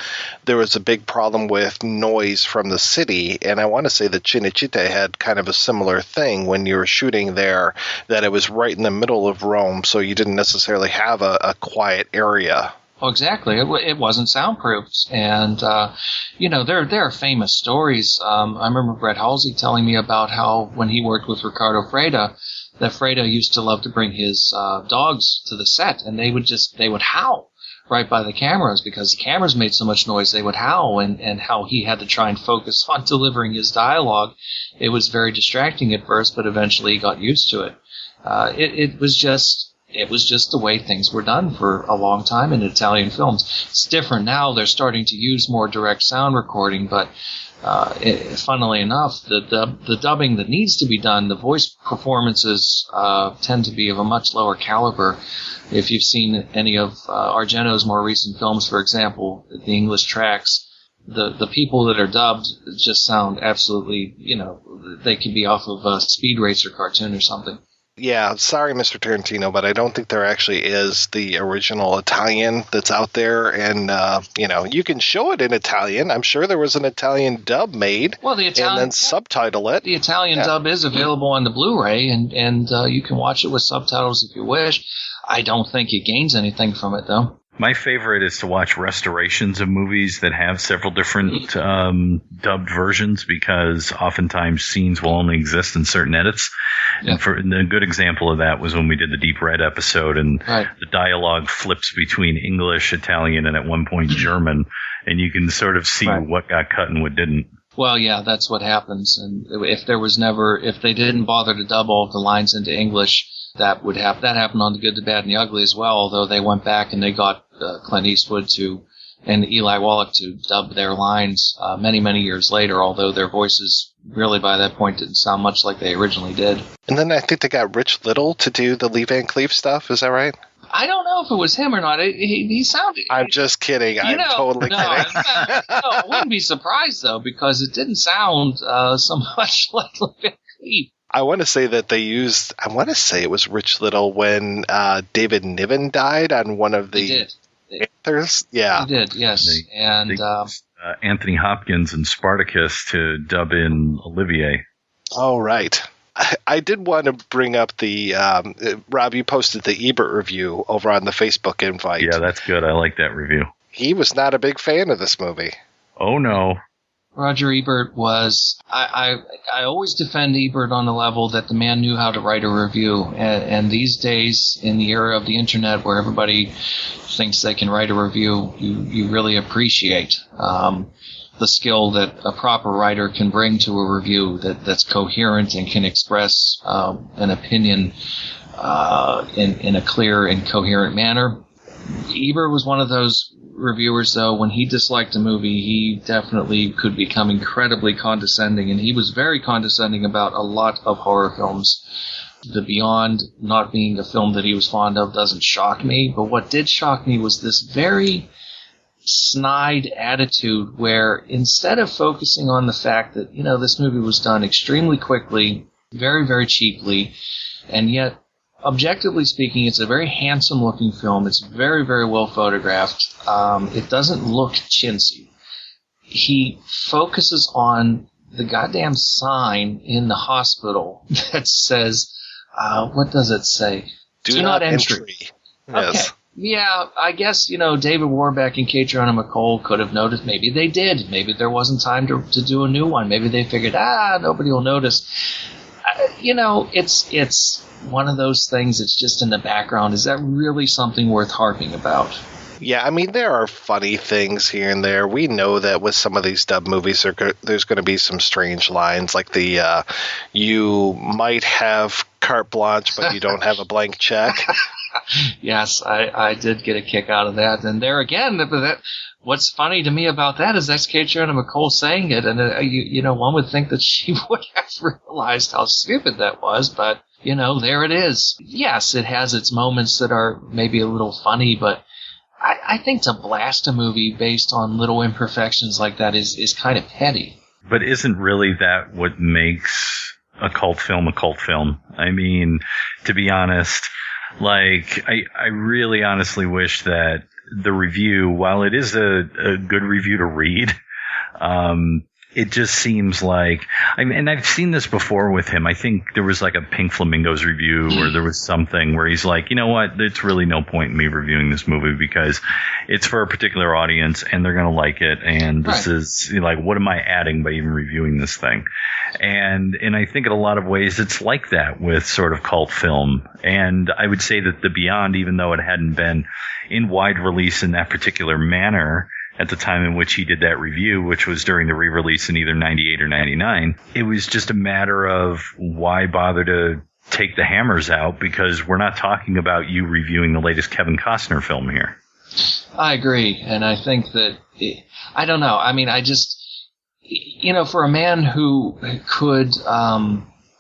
there was a big problem with noise from the city, and I want to say that Cinecittà had kind of a similar thing when you were shooting there, that it was right in the middle of Rome, so you didn't necessarily have a quiet area. Oh, exactly. It wasn't soundproofed. And, there are famous stories. I remember Brett Halsey telling me about how when he worked with Ricardo Freda, that Freda used to love to bring his dogs to the set, and they would howl right by the cameras because the cameras made so much noise they would howl, and how he had to try and focus on delivering his dialogue. It was very distracting at first, but eventually he got used to it. It was just the way things were done for a long time in Italian films. It's different now. They're starting to use more direct sound recording, but funnily enough, the dubbing that needs to be done, the voice performances tend to be of a much lower caliber. If you've seen any of Argento's more recent films, for example, the English tracks, the people that are dubbed just sound absolutely, they could be off of a Speed Racer cartoon or something. Yeah, sorry, Mr. Tarantino, but I don't think there actually is the original Italian that's out there. And, you can show it in Italian. I'm sure there was an Italian dub made. Well, and then subtitle it. The Italian dub is available on the Blu-ray, and you can watch it with subtitles if you wish. I don't think it gains anything from it, though. My favorite is to watch restorations of movies that have several different dubbed versions, because oftentimes scenes will only exist in certain edits. Yeah. And a good example of that was when we did the Deep Red episode, and the dialogue flips between English, Italian, and at one point German, and you can sort of see what got cut and what didn't. Well, yeah, that's what happens. And if they didn't bother to dub all of the lines into English, that happened on The Good, the Bad, and the Ugly as well, although they went back and they got Clint Eastwood and Eli Wallach to dub their lines many, many years later, although their voices really by that point didn't sound much like they originally did. And then I think they got Rich Little to do the Lee Van Cleef stuff, is that right? I don't know if it was him or not. He sounded... I'm just kidding. I'm totally kidding. I wouldn't be surprised, though, because it didn't sound so much like Lee Van Cleef. I want to say that it was Rich Little when David Niven died on one of the Panthers. Yeah. He did, yes. Anthony Hopkins and Spartacus to dub in Olivier. Oh, right. I did want to bring up the Rob, you posted the Ebert review over on the Facebook invite. Yeah, that's good. I like that review. He was not a big fan of this movie. Oh, no. Roger Ebert was... I always defend Ebert on the level that the man knew how to write a review. And these days, in the era of the internet where everybody thinks they can write a review, you really appreciate the skill that a proper writer can bring to a review that's coherent and can express an opinion in a clear and coherent manner. Ebert was one of those reviewers, though. When he disliked a movie, he definitely could become incredibly condescending, and he was very condescending about a lot of horror films. The Beyond not being a film that he was fond of doesn't shock me, but what did shock me was this very snide attitude where instead of focusing on the fact that, this movie was done extremely quickly, very, very cheaply, and yet, objectively speaking, it's a very handsome-looking film. It's very, very well photographed. It doesn't look chintzy. He focuses on the goddamn sign in the hospital that says, what does it say? Do not entry. Yes. Okay. Yeah, I guess, David Warbeck and Catriona MacColl could have noticed. Maybe they did. Maybe there wasn't time to do a new one. Maybe they figured, nobody will notice. It's one of those things that's just in the background. Is that really something worth harping about? Yeah, I mean, there are funny things here and there. We know that with some of these dub movies, there's going to be some strange lines, like the you might have carte blanche, but you don't have a blank check. Yes, I did get a kick out of that. And there again, what's funny to me about that is that's Catriona MacColl saying it, and one would think that she would have realized how stupid that was, but there it is. Yes, it has its moments that are maybe a little funny, but I think to blast a movie based on little imperfections like that is kind of petty. But isn't really that what makes a cult film a cult film? I mean, to be honest, I really honestly wish that the review, while it is a good review to read, it just seems like, and I've seen this before with him. I think there was like a Pink Flamingos review, or there was something where he's like, you know what, there's really no point in me reviewing this movie because it's for a particular audience and they're going to like it. And this is like, what am I adding by even reviewing this thing? And I think in a lot of ways it's like that with sort of cult film. And I would say that The Beyond, even though it hadn't been in wide release in that particular manner at the time in which he did that review, which was during the re-release in either 98 or 99, it was just a matter of why bother to take the hammers out, because we're not talking about you reviewing the latest Kevin Costner film here. I agree, and I think that, I don't know, I mean, I just, for a man who could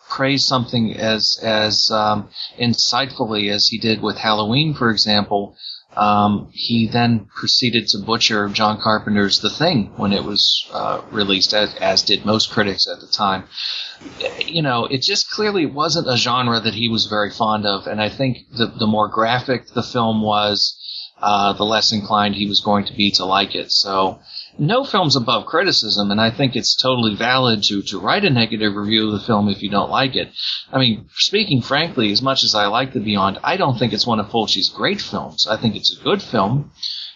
praise something as insightfully as he did with Halloween, for example, he then proceeded to butcher John Carpenter's The Thing when it was released, as did most critics at the time. It just clearly wasn't a genre that he was very fond of, and I think the more graphic the film was, the less inclined he was going to be to like it. So no film's above criticism, and I think it's totally valid to write a negative review of the film if you don't like it. I mean, speaking frankly, as much as I like The Beyond, I don't think it's one of Fulci's great films. I think it's a good film,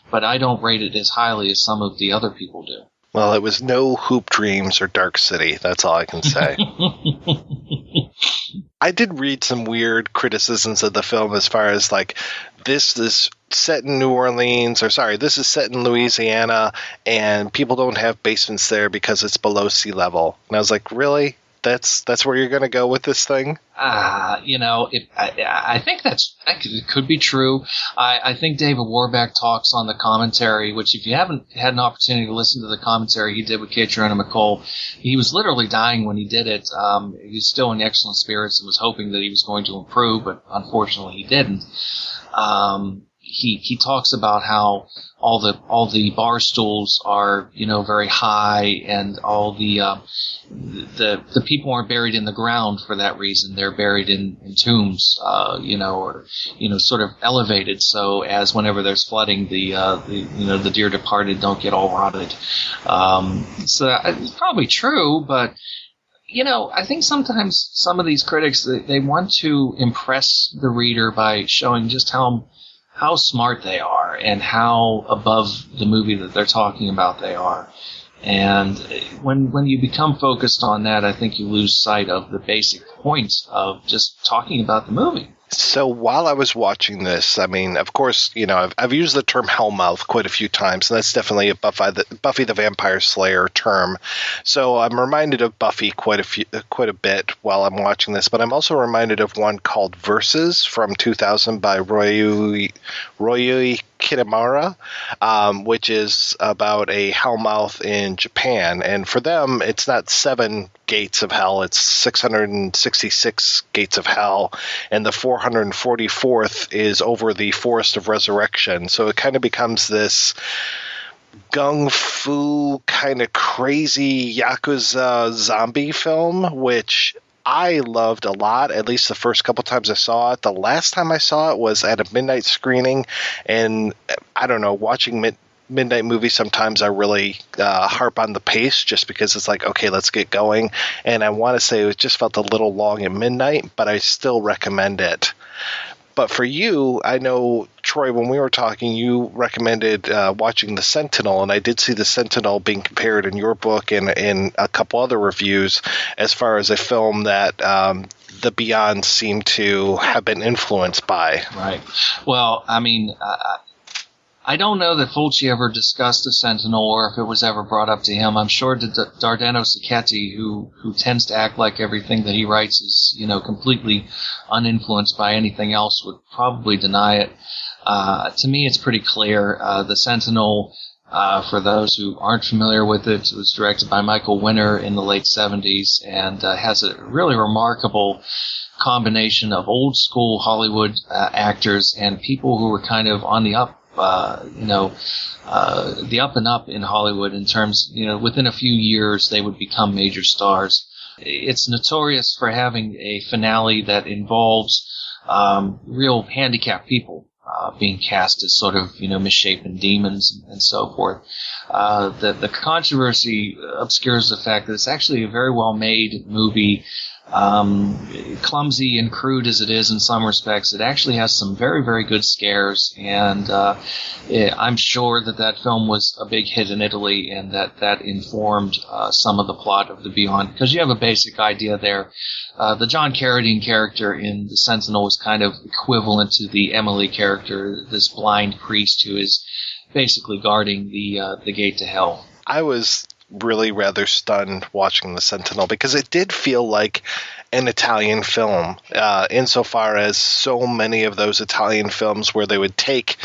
but I don't rate it as highly as some of the other people do. Well, it was no Hoop Dreams or Dark City. That's all I can say. I did read some weird criticisms of the film as far as, like, this is set in New Orleans, this is set in Louisiana, and people don't have basements there because it's below sea level. And I was like, really? That's where you're going to go with this thing? I think that could be true. I think David Warbeck talks on the commentary, which if you haven't had an opportunity to listen to the commentary he did with Catriona MacColl, he was literally dying when he did it. He was still in excellent spirits and was hoping that he was going to improve, but unfortunately he didn't. He talks about how all the bar stools are, very high, and all the people aren't buried in the ground for that reason. They're buried in tombs, or sort of elevated, so as whenever there's flooding, the dear departed don't get all rotted. So it's probably true, but I think sometimes some of these critics, they want to impress the reader by showing just how smart they are and how above the movie that they're talking about they are. And when you become focused on that, I think you lose sight of the basic point of just talking about the movie. So while I was watching this, I mean, of course, I've used the term hellmouth quite a few times, and that's definitely a Buffy the Vampire Slayer term. So I'm reminded of Buffy quite a bit while I'm watching this, but I'm also reminded of one called Verses from 2000 by Ryuichi Kitamura, which is about a hellmouth in Japan. And for them, it's not 7 gates of hell, it's 666 gates of hell, and the 444th is over the Forest of Resurrection. So it kind of becomes this gung fu kind of crazy Yakuza zombie film, which I loved a lot, at least the first couple times I saw it. The last time I saw it was at a midnight screening, and I don't know, watching midnight movies, sometimes I really harp on the pace just because it's like, okay, let's get going. And I want to say it just felt a little long at midnight, but I still recommend it. But for you, I know, Troy, when we were talking, you recommended watching The Sentinel, and I did see The Sentinel being compared in your book and in a couple other reviews as far as a film that the Beyond seemed to have been influenced by. Right. Well, I mean, I don't know that Fulci ever discussed The Sentinel or if it was ever brought up to him. I'm sure that Dardano-Sacchetti, who tends to act like everything that he writes is, completely uninfluenced by anything else, would probably deny it. To me, it's pretty clear. The Sentinel, for those who aren't familiar with it, was directed by Michael Winner in the late 70s and has a really remarkable combination of old school Hollywood actors and people who were kind of on the up. The up and up in Hollywood in terms, within a few years they would become major stars. It's notorious for having a finale that involves real handicapped people being cast as sort of, misshapen demons and so forth. The controversy obscures the fact that it's actually a very well-made movie. Clumsy and crude as it is in some respects, it actually has some very, very good scares, and I'm sure that film was a big hit in Italy, and that informed some of the plot of The Beyond, because you have a basic idea there. The John Carradine character in The Sentinel was kind of equivalent to the Emily character, this blind priest who is basically guarding the gate to hell. I was really rather stunned watching The Sentinel because it did feel like an Italian film insofar as so many of those Italian films where they would take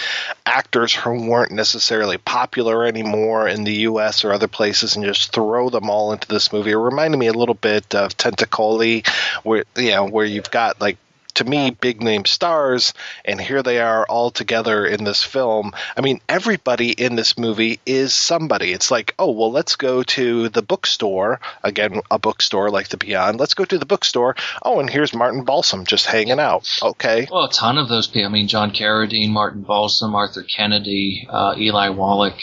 actors who weren't necessarily popular anymore in the U.S. or other places and just throw them all into this movie. It reminded me a little bit of Tentacoli, where you've got, like, to me, big name stars, and here they are all together in this film. I mean, everybody in this movie is somebody. It's like, oh, well, let's go to the bookstore. Again, a bookstore like The Beyond. Let's go to the bookstore. Oh, and here's Martin Balsam just hanging out. Okay. Well, a ton of those people. I mean, John Carradine, Martin Balsam, Arthur Kennedy, Eli Wallach,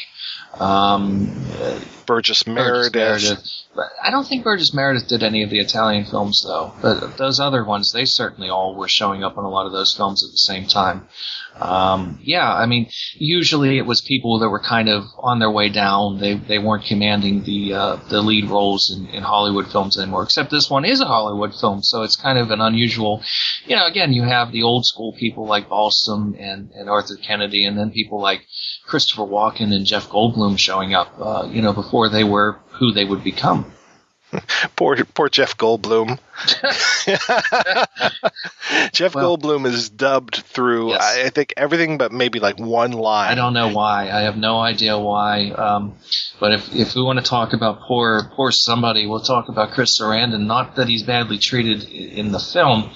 Burgess Meredith. I don't think Burgess Meredith did any of the Italian films, though. But those other ones, they certainly all were showing up in a lot of those films at the same time. I mean, usually it was people that were kind of on their way down. They weren't commanding the lead roles in Hollywood films anymore, except this one is a Hollywood film, so it's kind of an unusual. Again, you have the old school people like Balsam and Arthur Kennedy, and then people like Christopher Walken and Jeff Goldblum showing up, before they were who they would become. Poor Jeff Goldblum. Goldblum is dubbed through, yes, I think, everything but maybe like one line. I don't know why. I have no idea why. But if we want to talk about poor somebody, we'll talk about Chris Sarandon. Not that he's badly treated in the film,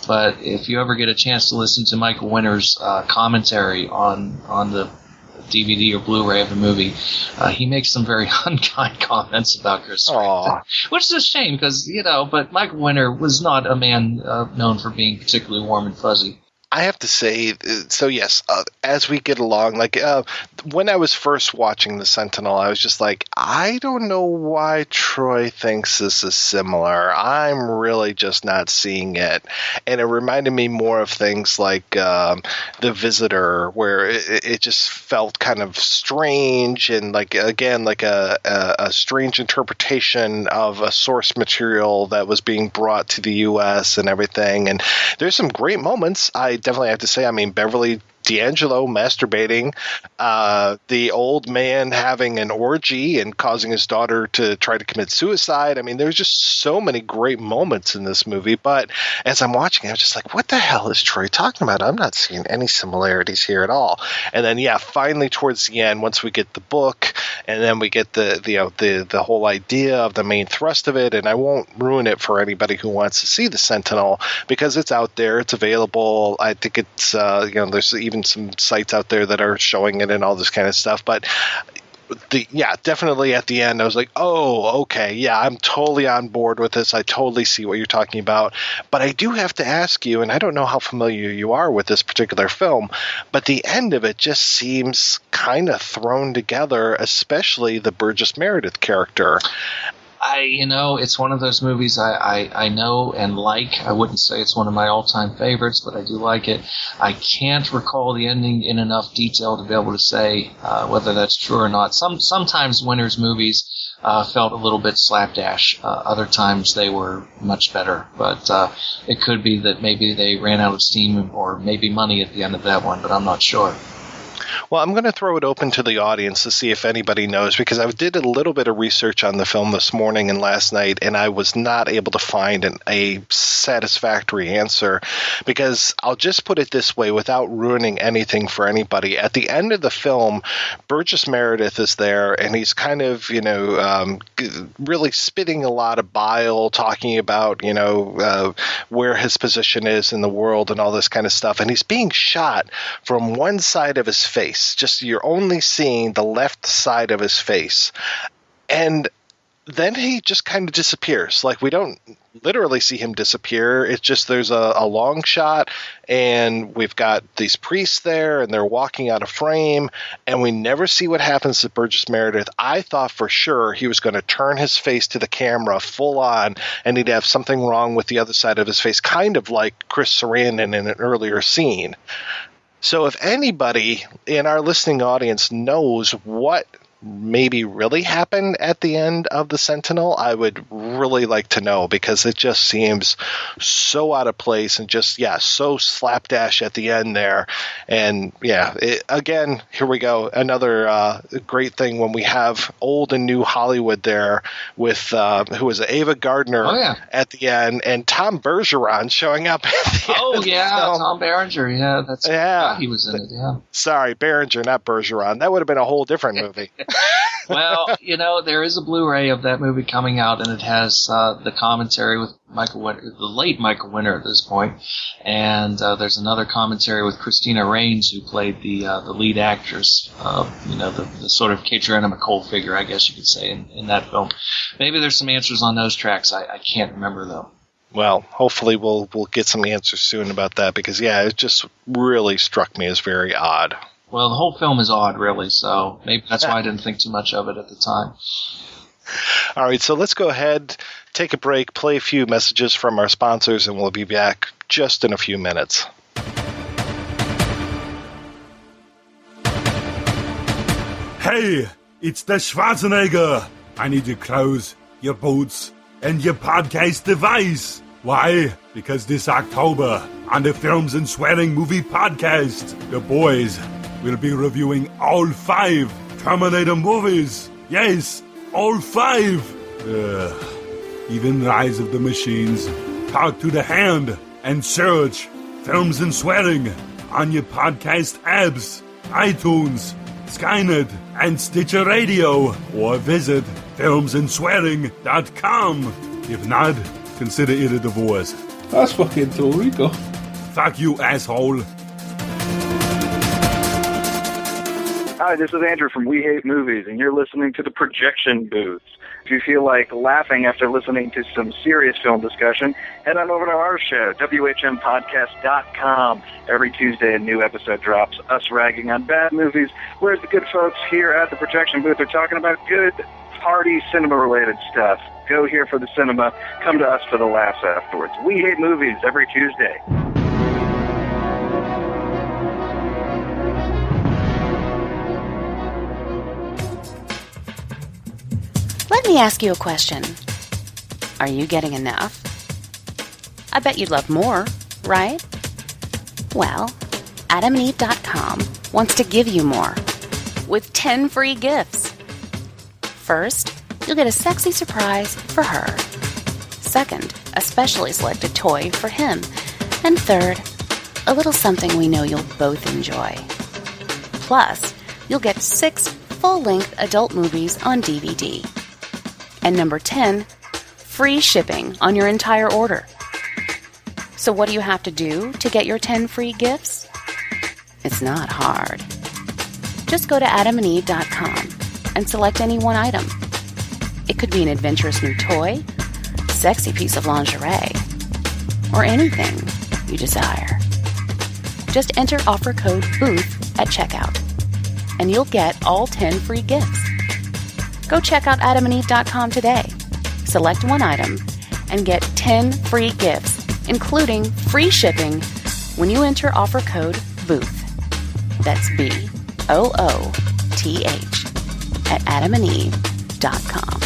but if you ever get a chance to listen to Michael Winner's commentary on the DVD or Blu-ray of the movie, he makes some very unkind comments about Chris Sarandon, which is a shame because, but Michael Winner was not a man known for being particularly warm and fuzzy. I have to say, so yes, as we get along, like when I was first watching The Sentinel, I was just like, I don't know why Troy thinks this is similar. I'm really just not seeing it. And it reminded me more of things like The Visitor, where it just felt kind of strange and like, again, like a strange interpretation of a source material that was being brought to the U.S. and everything. And there's some great moments. I definitely have to say, I mean, Beverly D'Angelo masturbating, the old man having an orgy and causing his daughter to try to commit suicide. I mean, there's just so many great moments in this movie. But as I'm watching it, I was just like, what the hell is Troy talking about? I'm not seeing any similarities here at all. And then, finally towards the end, once we get the book and then we get the whole idea of the main thrust of it, and I won't ruin it for anybody who wants to see The Sentinel because it's out there, it's available. I think it's, there's even some sites out there that are showing it and all this kind of stuff. But definitely at the end, I was like, oh, okay, yeah, I'm totally on board with this. I totally see what you're talking about. But I do have to ask you, and I don't know how familiar you are with this particular film, but the end of it just seems kind of thrown together, especially the Burgess Meredith character. It's one of those movies I know and like. I wouldn't say it's one of my all-time favorites, but I do like it. I can't recall the ending in enough detail to be able to say whether that's true or not. Sometimes Winter's movies felt a little bit slapdash. Other times they were much better. But it could be that maybe they ran out of steam or maybe money at the end of that one, but I'm not sure. Well, I'm going to throw it open to the audience to see if anybody knows, because I did a little bit of research on the film this morning and last night, and I was not able to find a satisfactory answer, because I'll just put it this way without ruining anything for anybody. At the end of the film, Burgess Meredith is there, and he's kind of, really spitting a lot of bile, talking about, where his position is in the world and all this kind of stuff, and he's being shot from one side of his face. Just you're only seeing the left side of his face. And then he just kind of disappears. Like, we don't literally see him disappear. It's just there's a long shot, and we've got these priests there, and they're walking out of frame, and we never see what happens to Burgess Meredith. I thought for sure he was going to turn his face to the camera full on, and he'd have something wrong with the other side of his face, kind of like Chris Sarandon in an earlier scene. So if anybody in our listening audience knows what maybe really happened at the end of the Sentinel, I would really like to know, because it just seems so out of place and just, so slapdash at the end there. And again, here we go. Another great thing when we have old and new Hollywood there with, who was Ava Gardner at the end, and Tom Bergeron showing up at the end. Tom Berenger. Yeah, he was in it, yeah. Sorry, Berenger, not Bergeron. That would have been a whole different movie. Well, there is a Blu-ray of that movie coming out, and it has the commentary with Michael Winter, the late Michael Winter at this point, and there's another commentary with Christina Rains, who played the lead actress, the sort of Catriona MacColl figure, I guess you could say, in that film. Maybe there's some answers on those tracks. I can't remember, though. Well, hopefully we'll get some answers soon about that, because, it just really struck me as very odd. Well, the whole film is odd, really, so maybe that's why I didn't think too much of it at the time. All right, so let's go ahead, take a break, play a few messages from our sponsors, and we'll be back just in a few minutes. Hey, it's the Schwarzenegger. I need your clothes, your boots, and your podcast device. Why? Because this October, on the Films and Swearing Movie Podcast, the boys will be reviewing all 5 Terminator movies. Yes, all 5. Even Rise of the Machines, Talk to the Hand, and search Films and Swearing on your podcast apps, iTunes, Skynet, and Stitcher Radio, or visit filmsandswearing.com. If not, consider it a divorce. That's fucking Torrico. Fuck you, asshole. Hi, this is Andrew from We Hate Movies, and you're listening to The Projection Booth. If you feel like laughing after listening to some serious film discussion, head on over to our show, WHMPodcast.com. Every Tuesday, a new episode drops, us ragging on bad movies, whereas the good folks here at The Projection Booth are talking about good, hearty, cinema-related stuff. Go here for the cinema, come to us for the laughs afterwards. We Hate Movies, every Tuesday. Let me ask you a question. Are you getting enough? I bet you'd love more, right? Well, AdamandEve.com wants to give you more with 10 free gifts. First, you'll get a sexy surprise for her. Second, a specially selected toy for him. And third, a little something we know you'll both enjoy. Plus, you'll get 6 full-length adult movies on DVD. And number 10, free shipping on your entire order. So what do you have to do to get your 10 free gifts? It's not hard. Just go to AdamandEve.com and select any one item. It could be an adventurous new toy, sexy piece of lingerie, or anything you desire. Just enter offer code BOOTH at checkout, and you'll get all 10 free gifts. Go check out adamandeve.com today. Select one item and get 10 free gifts, including free shipping when you enter offer code BOOTH. That's BOOTH at adamandeve.com.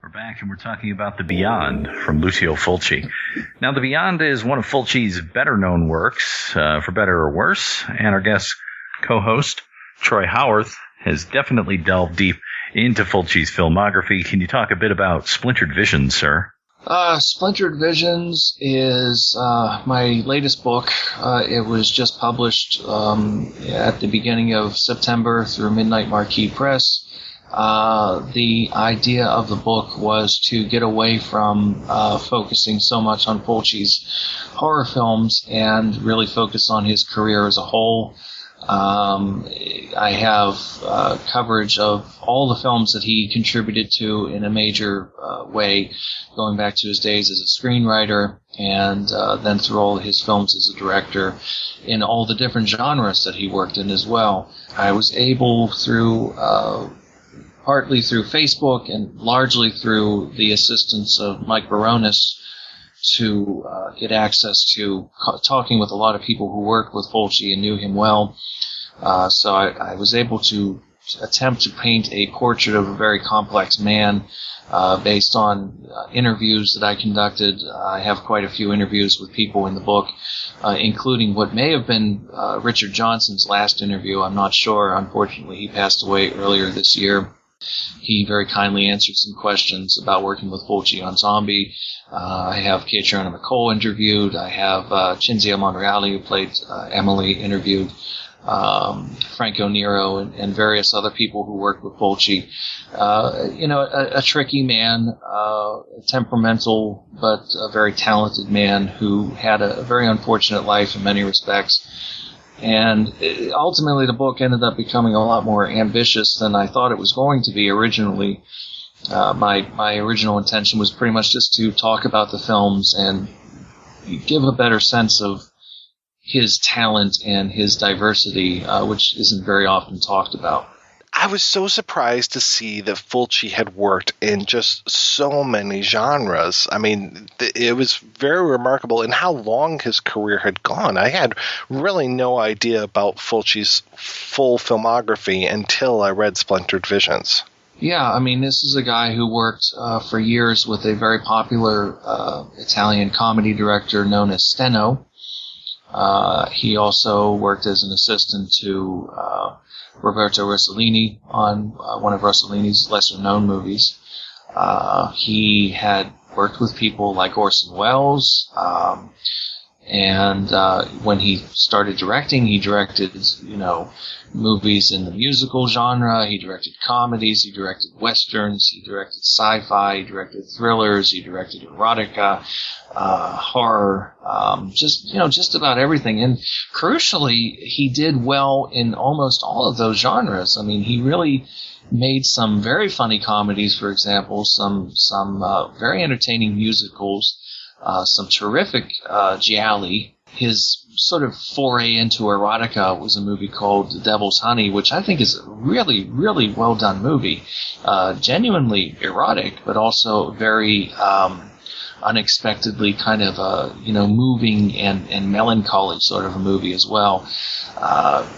We're back and we're talking about The Beyond from Lucio Fulci. Now, The Beyond is one of Fulci's better-known works, for better or worse, and our guest co-host, Troy-Howarth, has definitely delved deep into Fulci's filmography. Can you talk a bit about Splintered Visions, sir? Splintered Visions is my latest book. It was just published at the beginning of September through Midnight Marquee Press. The idea of the book was to get away from focusing so much on Fulci's horror films and really focus on his career as a whole. I have coverage of all the films that he contributed to in a major way, going back to his days as a screenwriter and then through all of his films as a director in all the different genres that he worked in as well. I was able through partly through Facebook and largely through the assistance of Mike Baronis to get access to talking with a lot of people who worked with Fulci and knew him well. So I was able to attempt to paint a portrait of a very complex man based on interviews that I conducted. I have quite a few interviews with people in the book, including what may have been Richard Johnson's last interview. I'm not sure. Unfortunately, he passed away earlier this year. He very kindly answered some questions about working with Fulci on Zombie. I have Catriona MacColl interviewed. I have Cinzia-monreale, who played Emily, interviewed. Franco Nero and various other people who worked with Fulci. A tricky man, temperamental, but a very talented man who had a very unfortunate life in many respects. And ultimately the book ended up becoming a lot more ambitious than I thought it was going to be originally. My original intention was pretty much just to talk about the films and give a better sense of his talent and his diversity, which isn't very often talked about. I was so surprised to see that Fulci had worked in just so many genres. I mean, it was very remarkable in how long his career had gone. I had really no idea about Fulci's full filmography until I read Splintered Visions. Yeah, I mean, this is a guy who worked for years with a very popular Italian comedy director known as Steno. He also worked as an assistant to Roberto Rossellini on one of Rossellini's lesser-known movies. He had worked with people like Orson Welles, And when he started directing, he directed, movies in the musical genre. He directed comedies. He directed westerns. He directed sci-fi. He directed thrillers. He directed erotica, horror, just about everything. And crucially, he did well in almost all of those genres. I mean, he really made some very funny comedies, for example, some very entertaining musicals, some terrific gialli. His sort of foray into erotica was a movie called The Devil's Honey, which I think is a really, really well done movie. Genuinely erotic, but also very unexpectedly kind of moving and melancholy sort of a movie as well.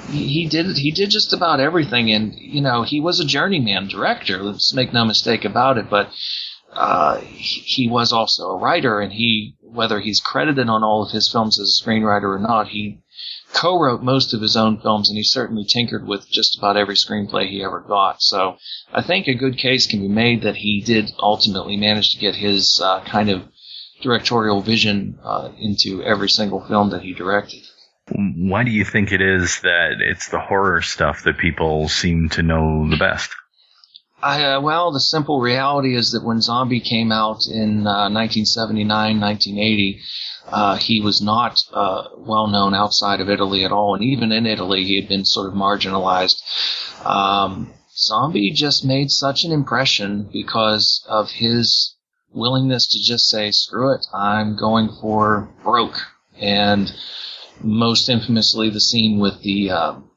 He did just about everything, and he was a journeyman director. Let's make no mistake about it. But he was also a writer, and whether he's credited on all of his films as a screenwriter or not, he co-wrote most of his own films, and he certainly tinkered with just about every screenplay he ever got. So I think a good case can be made that he did ultimately manage to get his kind of directorial vision into every single film that he directed. Why do you think it is that it's the horror stuff that people seem to know the best? Well, the simple reality is that when Zombie came out in 1979, 1980, he was not well known outside of Italy at all, and even in Italy he had been sort of marginalized. Zombie just made such an impression because of his willingness to just say, screw it, I'm going for broke. And most infamously, the scene with the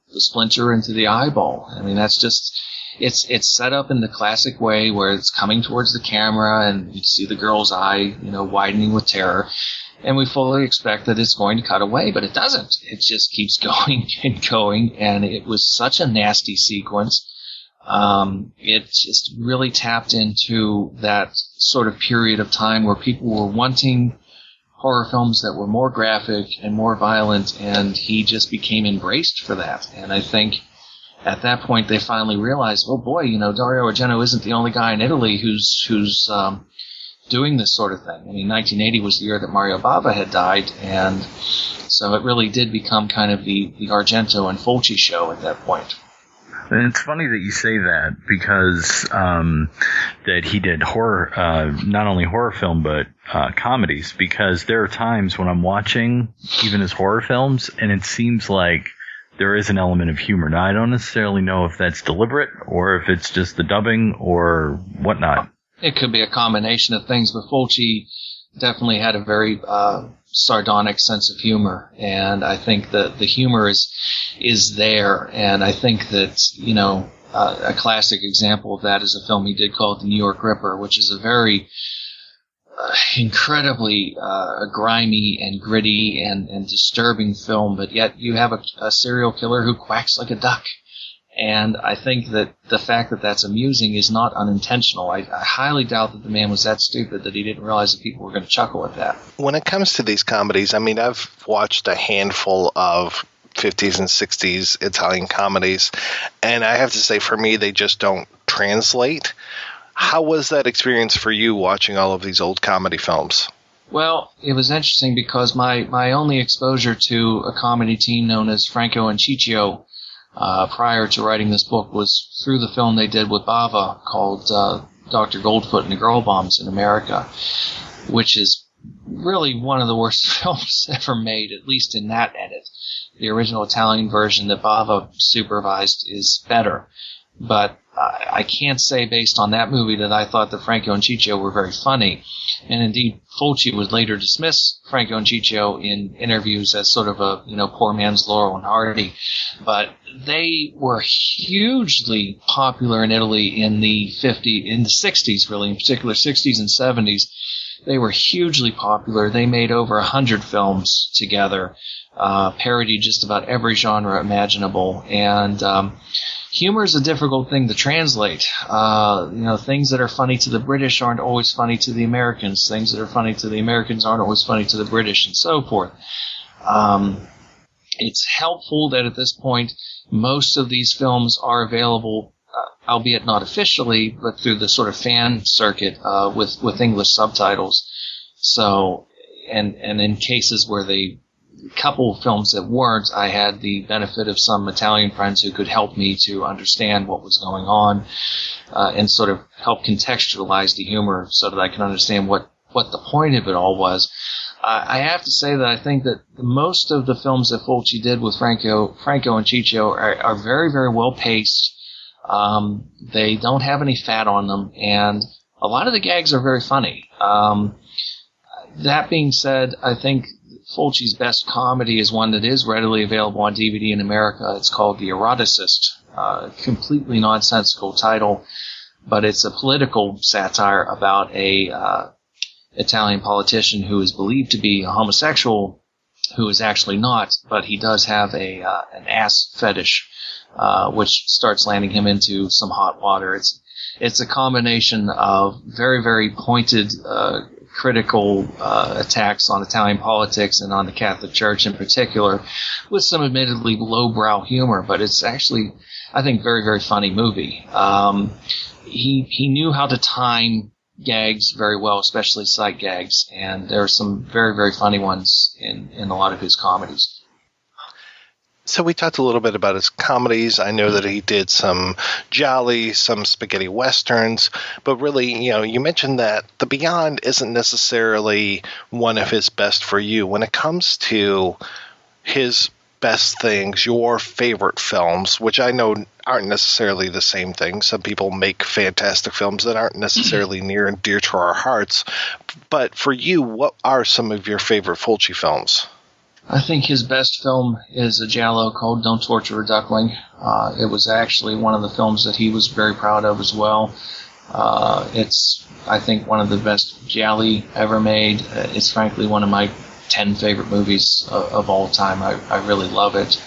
splinter into the eyeball. I mean, that's just... It's set up in the classic way where it's coming towards the camera and you see the girl's eye, widening with terror. And we fully expect that it's going to cut away, but it doesn't. It just keeps going and going, and it was such a nasty sequence. It just really tapped into that sort of period of time where people were wanting horror films that were more graphic and more violent, and he just became embraced for that. And I think at that point, they finally realized, oh boy, Dario Argento isn't the only guy in Italy who's doing this sort of thing. I mean, 1980 was the year that Mario Bava had died, and so it really did become kind of the Argento and Fulci show at that point. And it's funny that you say that, because that he did horror, not only horror film, but comedies, because there are times when I'm watching even his horror films, and it seems like there is an element of humor. Now, I don't necessarily know if that's deliberate or if it's just the dubbing or whatnot. It could be a combination of things, but Fulci definitely had a very sardonic sense of humor, and I think that the humor is there, and I think that, a classic example of that is a film he did called The New York Ripper, which is a very incredibly grimy and gritty and disturbing film, but yet you have a serial killer who quacks like a duck. And I think that the fact that that's amusing is not unintentional. I highly doubt that the man was that stupid that he didn't realize that people were going to chuckle at that. When it comes to these comedies, I mean, I've watched a handful of 50s and 60s Italian comedies, and I have to say, for me, they just don't translate. How was that experience for you watching all of these old comedy films? Well, it was interesting because my only exposure to a comedy team known as Franco and Ciccio prior to writing this book was through the film they did with Bava called Dr. Goldfoot and the Girl Bombs in America, which is really one of the worst films ever made, at least in that edit. The original Italian version that Bava supervised is better. But I can't say based on that movie that I thought that Franco and Ciccio were very funny. And indeed, Fulci would later dismiss Franco and Ciccio in interviews as sort of a, poor man's Laurel and Hardy. But they were hugely popular in Italy in the 60s, really, in particular 60s and 70s. They were hugely popular. They made over 100 films together, parodied just about every genre imaginable. And humor is a difficult thing to translate. Things that are funny to the British aren't always funny to the Americans. Things that are funny to the Americans aren't always funny to the British, and so forth. It's helpful that at this point, most of these films are available, albeit not officially, but through the sort of fan circuit with English subtitles. So, and in cases where they couple of films that weren't, I had the benefit of some Italian friends who could help me to understand what was going on and sort of help contextualize the humor so that I can understand what the point of it all was. I have to say that I think that most of the films that Fulci did with Franco and Ciccio are very, very well paced. They don't have any fat on them, and a lot of the gags are very funny. That being said, I think Fulci's best comedy is one that is readily available on DVD in America. It's called The Eroticist. Completely nonsensical title, but it's a political satire about a Italian politician who is believed to be a homosexual, who is actually not, but he does have an ass fetish, which starts landing him into some hot water. It's a combination of very, very pointed critical attacks on Italian politics and on the Catholic Church in particular, with some admittedly lowbrow humor, but it's actually, I think, very, very funny movie. He knew how to time gags very well, especially sight gags, and there are some very, very funny ones in a lot of his comedies. So we talked a little bit about his comedies. I know that he did some gialli, some spaghetti westerns, but really, you mentioned that The Beyond isn't necessarily one of his best for you. When it comes to his best things, your favorite films, which I know aren't necessarily the same thing. Some people make fantastic films that aren't necessarily near and dear to our hearts. But for you, what are some of your favorite Fulci films? I think his best film is a giallo called Don't Torture a Duckling. It was actually one of the films that he was very proud of as well. It's, I think, one of the best gialli ever made. It's frankly one of my 10 favorite movies of all time. I really love it.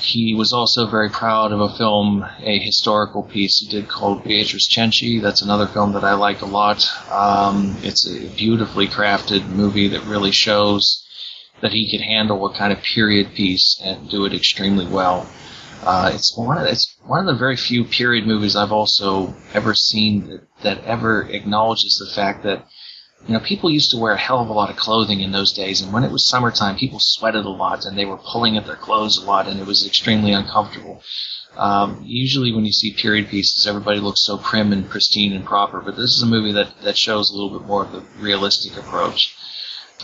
He was also very proud of a film, a historical piece he did called Beatrice Cenci. That's another film that I like a lot. It's a beautifully crafted movie that really shows that he could handle a kind of period piece and do it extremely well. It's one of the very few period movies I've also ever seen that ever acknowledges the fact that people used to wear a hell of a lot of clothing in those days, and when it was summertime, people sweated a lot, and they were pulling at their clothes a lot, and it was extremely uncomfortable. Usually when you see period pieces, everybody looks so prim and pristine and proper, but this is a movie that shows a little bit more of the realistic approach.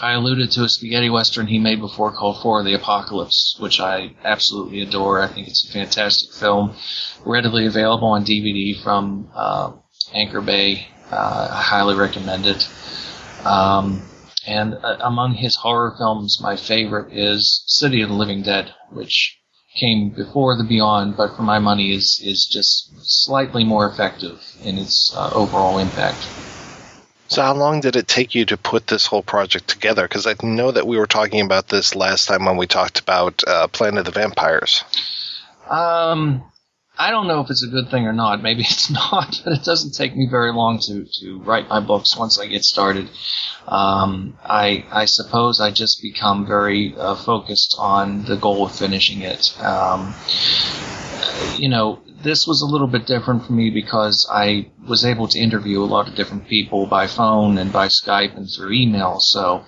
I alluded to a spaghetti western he made before called For the Apocalypse, which I absolutely adore. I think it's a fantastic film, readily available on DVD from Anchor Bay. I highly recommend it. And among his horror films, my favorite is City of the Living Dead, which came before The Beyond, but for my money is just slightly more effective in its overall impact. So how long did it take you to put this whole project together? Because I know that we were talking about this last time when we talked about Planet of the Vampires. I don't know if it's a good thing or not. Maybe it's not, but it doesn't take me very long to write my books once I get started. I suppose I just become very focused on the goal of finishing it. This was a little bit different for me because I was able to interview a lot of different people by phone and by Skype and through email. So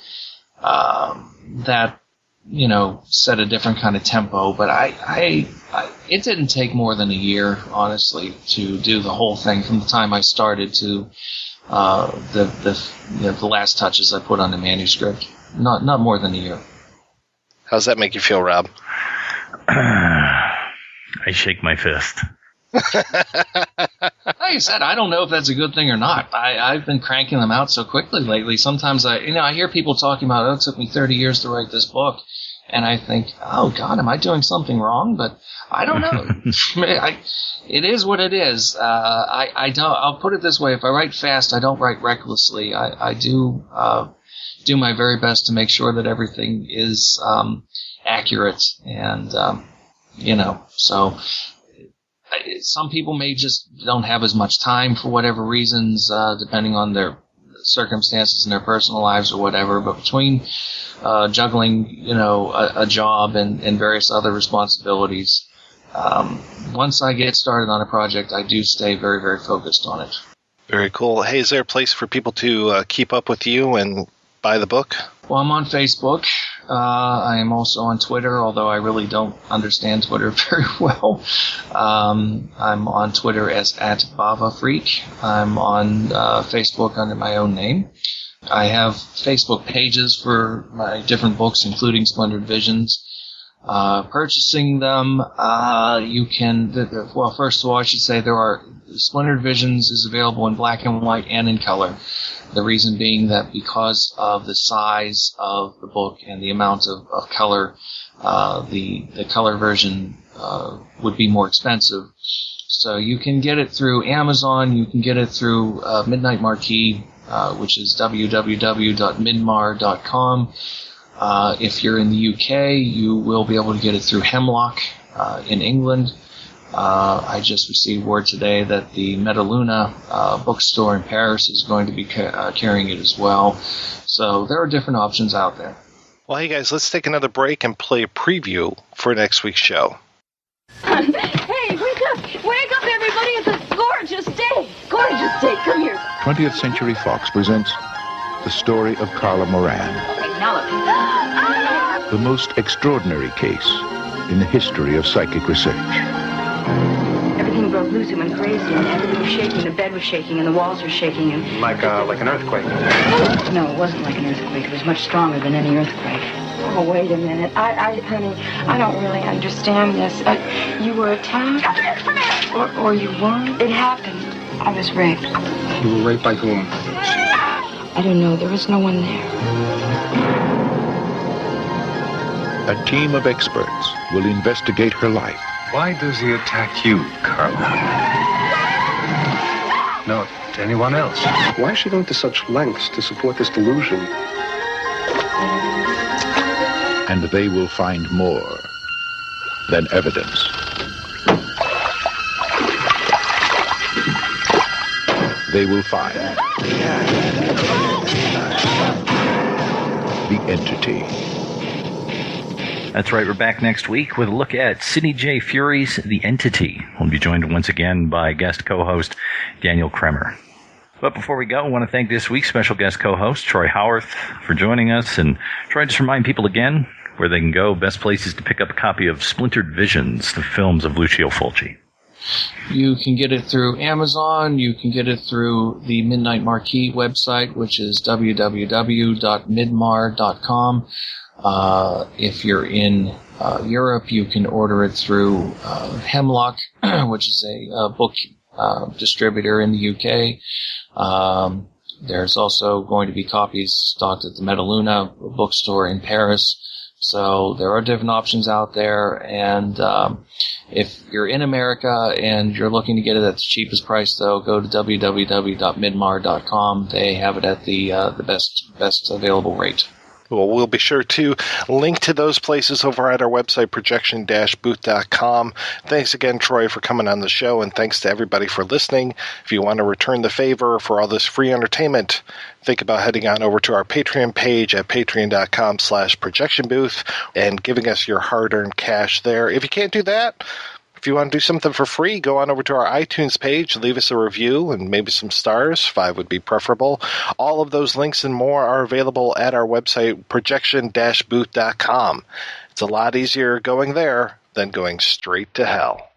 that set a different kind of tempo, but it didn't take more than a year, honestly, to do the whole thing from the time I started to the last touches I put on the manuscript. Not more than a year. How's that make you feel, Rob? I shake my fist. Like I said, I don't know if that's a good thing or not. I've been cranking them out so quickly lately. Sometimes I hear people talking about, it took me 30 years to write this book. And I think, oh God, am I doing something wrong? But I don't know. It is what it is. I'll put it this way. If I write fast, I don't write recklessly. I do my very best to make sure that everything is accurate. And, so some people may just don't have as much time for whatever reasons, depending on their circumstances in their personal lives or whatever. But between juggling, a job and various other responsibilities, once I get started on a project, I do stay very, very focused on it. Very cool. Hey, is there a place for people to keep up with you and buy the book? Well, I'm on Facebook. I am also on Twitter, although I really don't understand Twitter very well. I'm on Twitter as @BavaFreak. I'm on Facebook under my own name. I have Facebook pages for my different books, including Splintered Visions. Purchasing them, you can, well, first of all, I should say Splintered Visions is available in black and white and in color. The reason being that because of the size of the book and the amount of color, the color version would be more expensive. So you can get it through Amazon, you can get it through Midnight Marquee, which is www.midmar.com. If you're in the UK, you will be able to get it through Hemlock in England. I just received word today that the Metaluna bookstore in Paris is going to be carrying it as well. So there are different options out there. Well, hey guys, let's take another break and play a preview for next week's show. Hey, wake up! Wake up, everybody! It's a gorgeous day! Gorgeous day! Come here. 20th Century Fox presents the story of Carla Moran. Now look. The most extraordinary case in the history of psychic research. Everything broke loose. It went crazy, and everything was shaking. The bed was shaking, and the walls were shaking, and Like an earthquake. no, it wasn't like an earthquake. It was much stronger than any earthquake. Oh, wait a minute. Honey, I don't really understand this. You were attacked? Come here. Or you weren't? It happened. I was raped. You were raped by whom? I don't know. There was no one there. A team of experts will investigate her life. Why does he attack you, Carla? Not anyone else. Why is she going to such lengths to support this delusion? And they will find more than evidence. They will find the entity. That's right, we're back next week with a look at Sidney J. Fury's The Entity. We'll be joined once again by guest co-host Daniel Kremer. But before we go, I want to thank this week's special guest co-host, Troy-Howarth, for joining us. And Troy, just remind people again where they can go, best places to pick up a copy of Splintered Visions, the films of Lucio Fulci. You can get it through Amazon. You can get it through the Midnight Marquee website, which is www.midmar.com. If you're in Europe, you can order it through Hemlock, which is a book distributor in the UK. There's also going to be copies stocked at the Metaluna bookstore in Paris. So there are different options out there, and if you're in America and you're looking to get it at the cheapest price, though, go to www.midmar.com. They have it at the best available rate. Well, we'll be sure to link to those places over at our website, projection-booth.com. Thanks again, Troy, for coming on the show, and thanks to everybody for listening. If you want to return the favor for all this free entertainment, think about heading on over to our Patreon page at patreon.com/projectionbooth and giving us your hard-earned cash there. If you can't do that, if you want to do something for free, go on over to our iTunes page, leave us a review, and maybe some stars. 5 would be preferable. All of those links and more are available at our website, projection-booth.com. It's a lot easier going there than going straight to hell.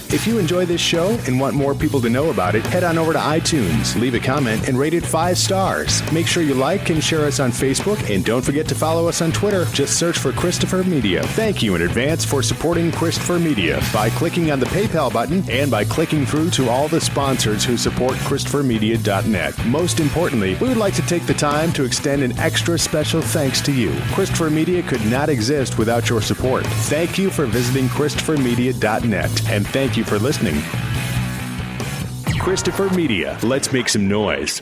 If you enjoy this show and want more people to know about it, head on over to iTunes, leave a comment, and rate it 5 stars. Make sure you like and share us on Facebook, and don't forget to follow us on Twitter. Just search for Christopher Media. Thank you in advance for supporting Christopher Media by clicking on the PayPal button and by clicking through to all the sponsors who support ChristopherMedia.net. Most importantly, we would like to take the time to extend an extra special thanks to you. Christopher Media could not exist without your support. Thank you for visiting ChristopherMedia.net, and thank you for listening. Christopher Media. Let's make some noise.